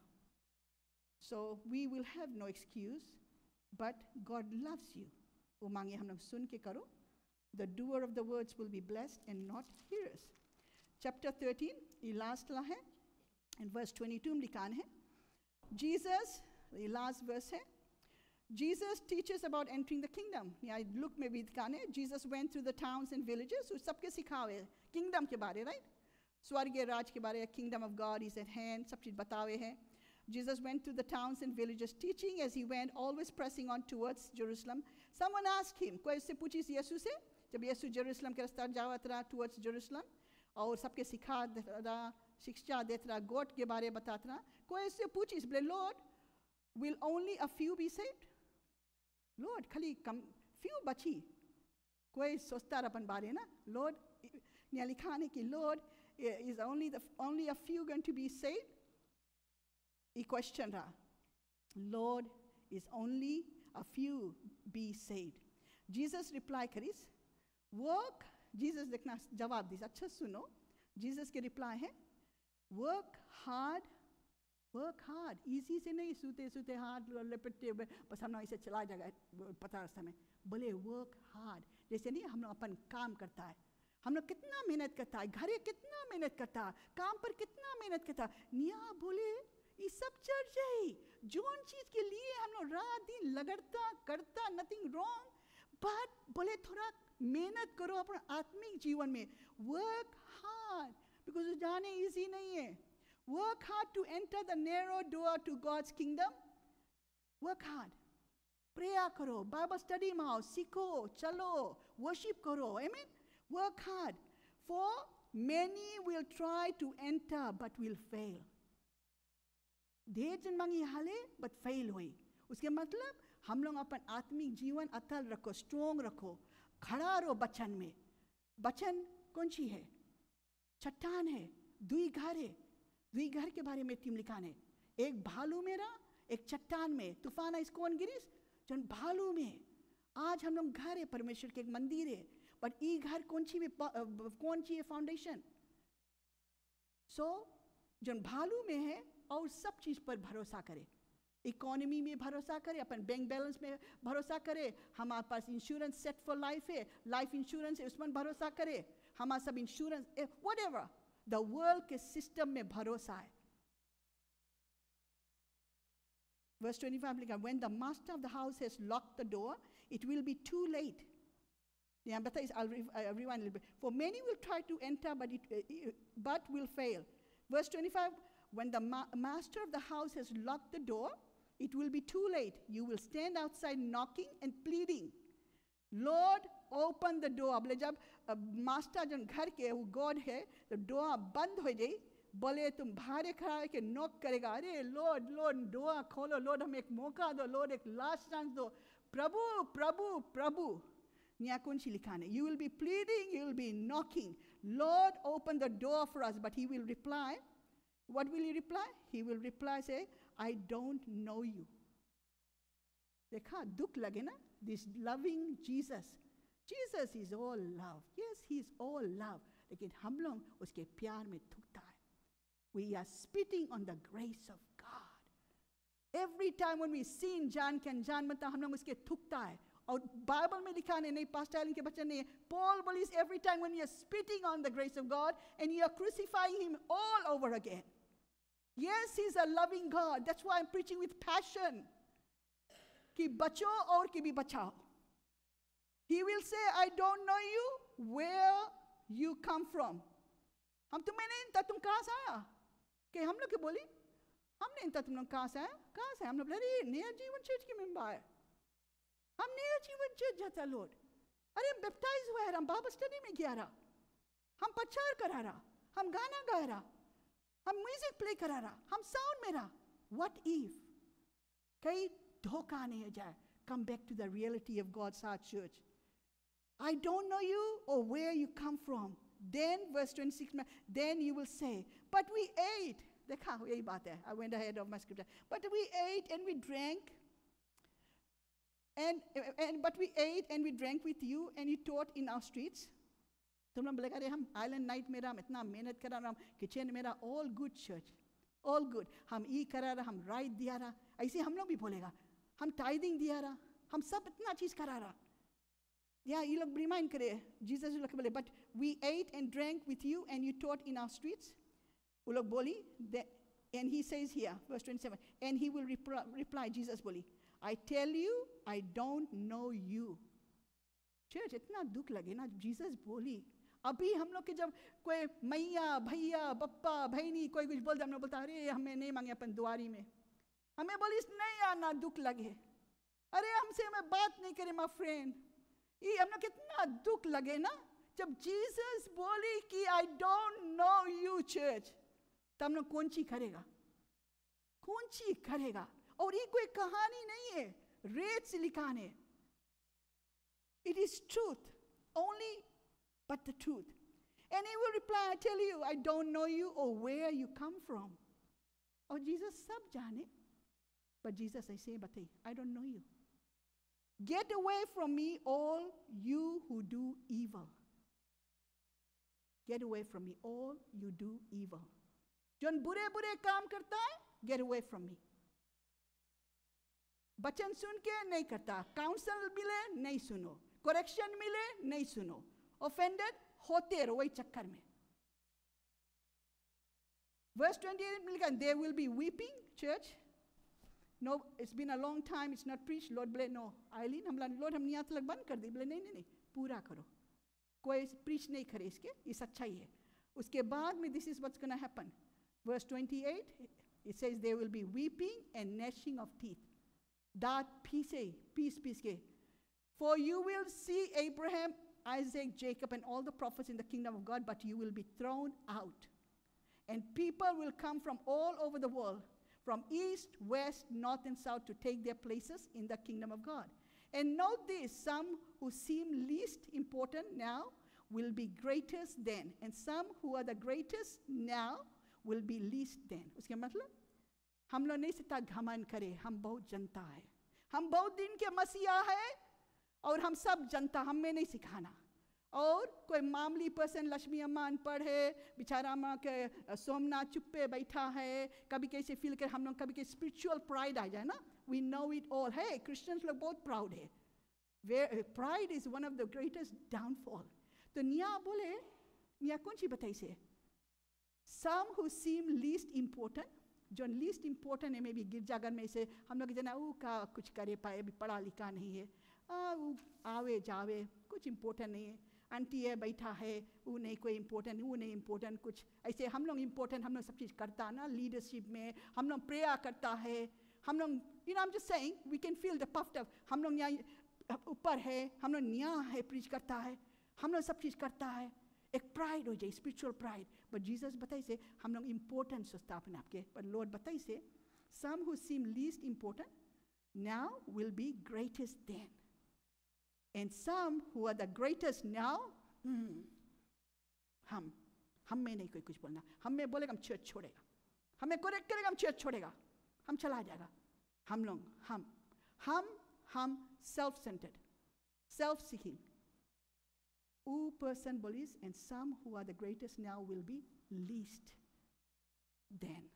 So we will have no excuse, but God loves you. वो मांगे हम लोग सुन के करो. The doer of the words will be blessed and not hearers. Chapter 13, ये last ला है, and verse 22 में लिखा है. Jesus, ये last verse है. Jesus teaches about entering the kingdom. Yeah, look maybe दिखाने. Jesus went through the towns and villages. वो सबके सिखावे kingdom के बारे, right? स्वर्गीय राज के बारे, kingdom of God is at hand. सब चीज बतावे हैं. Jesus went through the towns and villages, teaching as he went, always pressing on towards Jerusalem. Someone asked him, कोई उससे पूछी यीशु से, जब यीशु जेरूशलम के रास्ते जावत रहा towards Jerusalem, और सबके सिखा रहा, शिक्षा देता रहा, गोट के बारे बताता रहा, कोई उससे पूछी, बोले Lord, will only a few be saved? Lord, खाली कम few बची. कोई सोचता रहा अपन बारे ना. Lord, यहाँ लिखा है कि Lord is only a few going to be saved. ये question रहा. Lord, is only a few be saved. Jesus reply करीस. Work. Jesus देखना जवाब दिस. अच्छा सुनो. Jesus के reply है. Work hard. Work hard. Easy से नहीं सूते सूते हाथ लपेटते बस हम लोग इसे चला जाएगा पता रास्ते में. बोले work hard. जैसे नहीं हम लोग अपन काम करता है. हम लोग कितना मेहनत करता है. घरे कितना मेहनत करता है. काम पर कितना मेहनत करता है. निया बोले ये सब चल जाए. जोन चीज के लिए हम लोग रात दिन लगड़ता करता nothing wrong. But बोले थोड़ा मेहनत करो अपने आत्मिक जीवन में. Work hard. Because जाने easy नहीं है. Work hard to enter the narrow door to God's kingdom. Work hard. Prayer करो, Bible study में आओ, सीखो, चलो, worship करो. Amen. Work hard. For many will try to enter but will fail. ढेर जन मांगी हाले but fail हुई. उसके मतलब हम लोग अपन आत्मिक जीवन अटल रखो, strong रखो, खड़ा रहो बचन में. बचन कौन सी है? चट्टान है, दुई घर है. दुई घर के बारे में टीम लिखा है. एक भालू में रहा, एक चट्टान में. तूफान इस कौन गिरीस? जन भालू में. आज हम लोग घर है, परमेश्वर के एक मंदिर है. बट ये घर कौन सी है फाउंडेशन? सो जन भालू में है और सब चीज पर भरोसा करे. इकोनॉमी में भरोसा करे, अपन बैंक बैलेंस में भरोसा करे. हमारे पास इंश्योरेंस सेट फॉर लाइफ है, लाइफ इंश्योरेंस है, उसमें भरोसा करे. हमारा सब इंश्योरेंस व्हाटएवर द वर्ल्ड के सिस्टम में भरोसा है. Verse 25 लिखा, when the master of the house has locked the door, it will be too late. यहाँ बताइए, I'll rewind a little bit. For many will try to enter, but will fail. Verse 25, when the master of the house has locked the door, it will be too late. You will stand outside knocking and pleading. Lord, open the door. बोले जब मास्टर जन घर के वो गॉड है तो डोर बंद हो जाए. बोले तुम बाहर खड़ा है कि नॉक करेगा. अरे लॉर्ड लॉर्ड डोर खोलो. लॉर्ड हमें एक मौका दो. लॉर्ड एक लास्ट चांस दो. प्रभु प्रभु प्रभु. यहाँ कौन सी लिखा है? You will be pleading, you will be knocking. Lord, open the door for us. But he will reply. What will he reply? He will reply, say, I don't know you. देखा दुख लगे ना? This loving Jesus. Jesus is all love. Yes, he is all love. लेकिन हम लोग उसके प्यार में थूकता है. We are spitting on the grace of God. Every time when we sin, जान के अनजान में हम लोग उसके थूकता है. और बाइबल में लिखा नहीं, पास्टर एलन के बच्चे नहीं. Paul believes every time when you are spitting on the grace of God and you are crucifying him all over again. Yes, he's a loving God. That's why I'm preaching with passion. कि बचो और कि भी बचाओ. He will say, I don't know you, where you come from. हम तुम्हें नहीं जानता, तुम कहाँ से आया? कि हम लोग के बोली हम नहीं था, तुम लोग कहाँ से आए, कहाँ से? हम लोग बोले अरे नया जीवन चर्च के मेंबर, हम नया जीवन चर्च जाता लॉर्ड, अरे हम बैप्टाइज हुआ है, हम बाइबल स्टडी में गया रहा, हम प्रचार करा रहा, हम गाना गा रहा, हम म्यूजिक प्ले करा रहा, हम साउंड में रहा. व्हाट इफ कहीं धोखा नहीं जाए? Come back to the reality of God's heart, church. I don't know you or where you come from. Then verse 26, then you will say, but we ate. देखा यही बात है. I went ahead of my scripture. But we ate and we drank, but we ate and we drank with you, and you taught in our streets. तुम लोग बोलेगा अरे हम आइलैंड नाइट में रहा, इतना मेहनत करा रहा, किचन में रहा, all good church, all good, हम ई करा रहा, हम राइट दिया रहा. ऐसे हम लोग भी बोलेगा, हम टाइदिंग दिया रहा, हम सब इतना चीज करा रहा. या ये लोग रिमाइंड करे, जीसस लोग बोले but we ate and drank with you and you taught in our streets. वो लोग बोली, and he says here verse 27, and he will reply, Jesus बोली, I tell you I don't know you. Church इतना दुख लगे ना, जीसस बोली. अभी हम लोग के जब कोई मैया भैया बप्पा बहनी कोई कुछ बोलता, हम लोग बोलता अरे हमें नहीं मांगे अपन दुआरी में, हमें बोली नहीं आना, दुख लगे, अरे हमसे हमें बात नहीं करे माय फ्रेंड. ये हम लोग कितना दुख लगे ना जब जीसस बोली कि आई डोंट नो यू चर्च. तब हम लोग कौन सी करेगा, कौन सी करेगा? और ये कोई कहानी नहीं है, रेत से लिखाने. It is truth, only but the truth. And he will reply, I tell you, I don't know you or where you come from. और जीसस सब जाने, but Jesus I say, but I don't know you. Get away from me, all you who do evil. Get away from me, all you do evil. जो बुरे बुरे काम करता है, get away from me. वचन सुन के नहीं करता, काउंसल मिले नहीं सुनो, करेक्शन मिले नहीं सुनो, offended होते रहो वही चक्कर में. Verse 28 में लिखा, there will be weeping, church. No, it's been a long time, it's not preached. Lord बोले no, आइलीन हम Lord हम यहाँ तक बंद कर दी. बोले नहीं नहीं नहीं, पूरा करो, कोई preach नहीं करे इसके, ये सच्चाई है. उसके बाद में this is what's going to happen. Verse 28, it says there will be weeping and gnashing of teeth. दांत पीस के. For you will see Abraham, Isaac, Jacob, and all the prophets in the kingdom of God, but you will be thrown out. And people will come from all over the world, from east, west, north, and south, to take their places in the kingdom of God. And note this, some who seem least important now will be greatest then, and some who are the greatest now will be least then. उसके मतलब हम लोग नहीं सकता घमंड करे, हम बहुत जनता है, हम बहुत दिन के मसीहा है, और हम सब जनता, हमें नहीं सिखाना. और कोई मामूली पर्सन, लक्ष्मी अम्मा अनपढ़ है, बेचारा अम्मा के सोमनाथ चुप्पे बैठा है, कभी कैसे फील कर हम लोग कभी के स्पिरिचुअल प्राइड आ जाए ना. वी नो इट ऑल है, क्रिश्चियंस लोग बहुत प्राउड है. Pride is one of the greatest downfall. तो निया बोले, निया कौन सी but I say, some who seem least important, जो लीस्ट इम्पोर्टेंट है, मे बी गिरजाघर में से हम लोग जना वो का कुछ करे पाए, अभी पढ़ा लिखा नहीं है, आवे जावे, कुछ इम्पोर्टेंट नहीं है, आंटी है बैठा है, वो नहीं कोई इम्पोर्टेंट, वो नहीं इम्पोर्टेंट, कुछ ऐसे हम लोग इम्पोर्टेंट, हम लोग सब चीज़ करता ना, लीडरशिप में हम लोग प्रेयर करता है, हम लोग you know I am just saying we can feel the puffed up, हम लोग यहाँ ऊपर है, हम लोग न्याय है, प्रीच करता है, हम लोग सब चीज़ करता है, एक प्राइड हो जाए, स्पिरिचुअल प्राइड. बट जीसस बताई से हम लोग इम्पोर्टेंट सोचता अपने आपके, पर Lord but I say some who seem least important now will be greatest then, and some who are the greatest now, हम में नहीं कोई कुछ बोलना, हम में बोलेगा हम चर्च छोड़ेगा, हमें करेक्ट करेगा हम चर्च छोड़ेगा, हम चला जाएगा. हम लोग हम self centred, self seeking. Who person believes, and some who are the greatest now will be least then.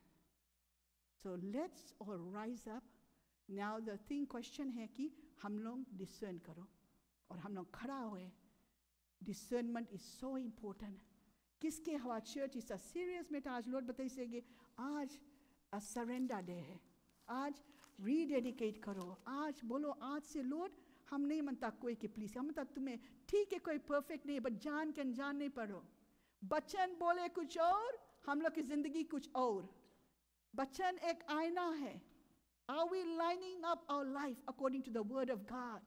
So let's all rise up. Now the thing question है कि हम लोग discern करो, और हम लोग खड़ा हुए. Discernment is so important. किसके हवा church is a serious matter. आज लॉर्ड बताइए से आज अ सरेंडर डे है, आज रीडेडिकेट करो, आज बोलो आज से लॉर्ड हम नहीं मनता कोई के प्लीज, हम मनता तुम्हें ठीक है कोई परफेक्ट नहीं, बट जान के अनजान नहीं पढ़ो. बच्चन बोले कुछ और, हम लोग की जिंदगी कुछ और. वचन एक आईना है. Are we lining up our life according to the word of God?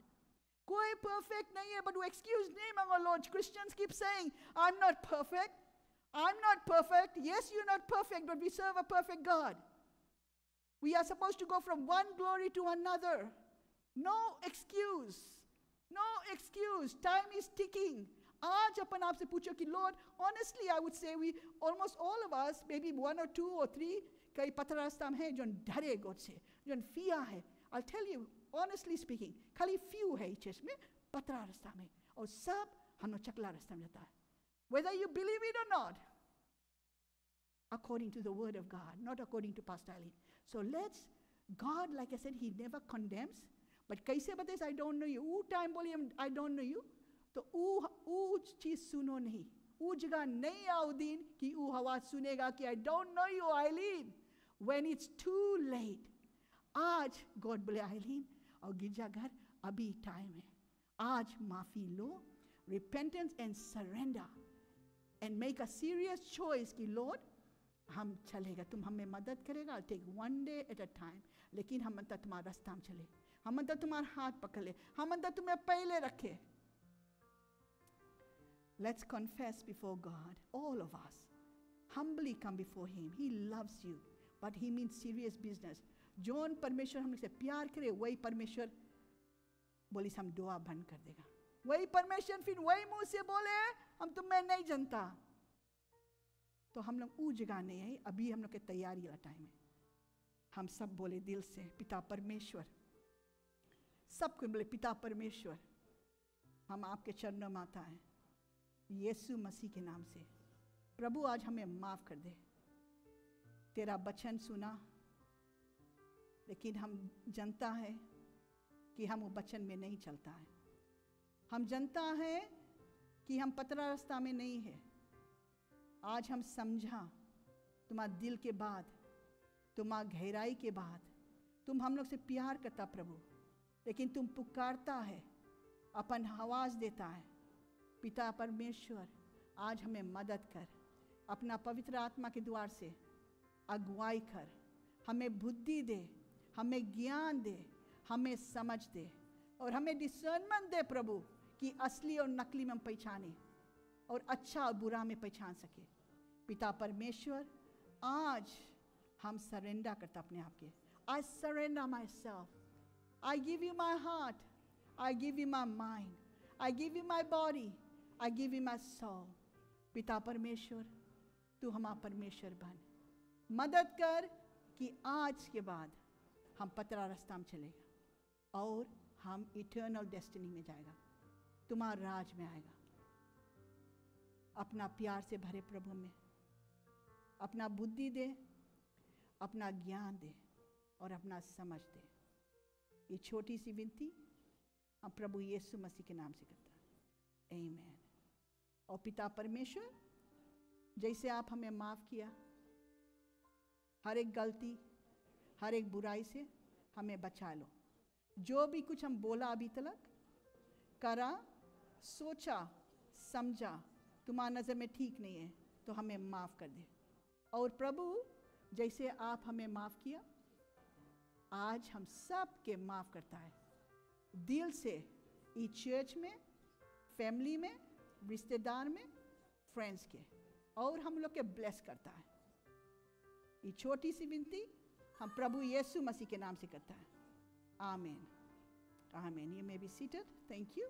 कोई perfect नहीं है, but we excuse name of our Lord. Christians keep saying, I'm not perfect. I'm not perfect. Yes, you're not perfect, but we serve a perfect God. We are supposed to go from one glory to another. No excuse. No excuse. Time is ticking. आज अपन आपसे पूछो कि Lord, honestly I would say we, almost all of us, maybe 1 or 2 or 3, कई पत्र रास्ता में हैं जो डरे गॉड से, जो फिया है. I'll tell you, honestly speaking, खाली few है चर्च में पतरा रास्ता में, और सब हम लोग चकला रास्ता में जाता है. Whether you believe it or not, according to the word of God, not according to Pastor Eileen. So let's, God, like I said, He never condemns. But कैसे बताइए, I don't know you. वो टाइम बोलिए I don't know you, तो वो चीज़ सुनो नहीं. वो जगह नहीं आओ दिन कि वो आवाज़ सुनेगा कि I don't know you, Eileen. When it's too late. आज God बोले Eileen और गिरजाघर अभी टाइम है. आज माफ़ी लो, repentance and surrender, and make a serious choice कि Lord, हम चलेगा, तुम हमें मदद करेगा. I'll take one day at a time. लेकिन हम अंतर तुम्हारा रास्ता में चले, हम अंतर तुम्हारा हाथ पकड़ ले, हम अंतर तुम्हें पहले रखे. Let's confess before God, all of us. Humbly come before Him. He loves you, but He means serious business. Zone परमेश्वर हमसे प्यार करे, वही परमेश्वर बोली हम दुआ बंद कर देगा. वही परमेश्वर फिर वही मुंह से बोले हम तुम्हें नहीं जानता. तो हम लोग वो जगह नहीं है. अभी हम लोग के तैयारी वाला टाइम है. हम सब बोले दिल से पिता परमेश्वर, सबको बोले पिता परमेश्वर, हम आपके चरणों में आता है यीशु मसीह के नाम से. प्रभु आज हमें माफ कर दे. तेरा वचन सुना, लेकिन हम जानता है कि हम वो वचन में नहीं चलता है. हम जानता है कि हम पतरा रास्ता में नहीं है. आज हम समझा तुम्हारे दिल के बाद, तुम्हारी गहराई के बाद, तुम हम लोग से प्यार करता प्रभु, लेकिन तुम पुकारता है, अपन आवाज़ देता है. पिता परमेश्वर आज हमें मदद कर, अपना पवित्र आत्मा के द्वार से अगुवाई कर, हमें बुद्धि दे, हमें ज्ञान दे, हमें समझ दे, और हमें डिसर्नमेंट दे प्रभु कि असली और नकली में हम पहचाने और अच्छा और बुरा में पहचान सके. पिता परमेश्वर आज हम सरेंडर करता अपने आप के. I surrender myself. I give you my heart. I give you my mind. I give you my body. I give you my soul. पिता परमेश्वर तू हमारा परमेश्वर बन. मदद कर कि आज के बाद हम पतरा रास्ता में चलेगा और हम इटर्नल डेस्टिनी में जाएगा, तुम्हारा राज में आएगा. अपना प्यार से भरे प्रभु में अपना बुद्धि दे, अपना ज्ञान दे और अपना समझ दे. ये छोटी सी विनती हम प्रभु यीशु मसीह के नाम से करता है. आमीन. और पिता परमेश्वर जैसे आप हमें माफ़ किया, हर एक गलती, हर एक बुराई से हमें बचा लो. जो भी कुछ हम बोला अभी तक, करा, सोचा, समझा, तुम्हारी नज़र में ठीक नहीं है, तो हमें माफ़ कर दे. और प्रभु जैसे आप हमें माफ़ किया, आज हम सब के माफ़ करता है दिल से. इस चर्च में, फैमिली में, रिश्तेदार में, फ्रेंड्स के, और हम लोग के ब्लेस करता है. ये छोटी सी विनती हम प्रभु यीशु मसीह के नाम से करता है. आमीन. आमीन. You may be seated. Thank you.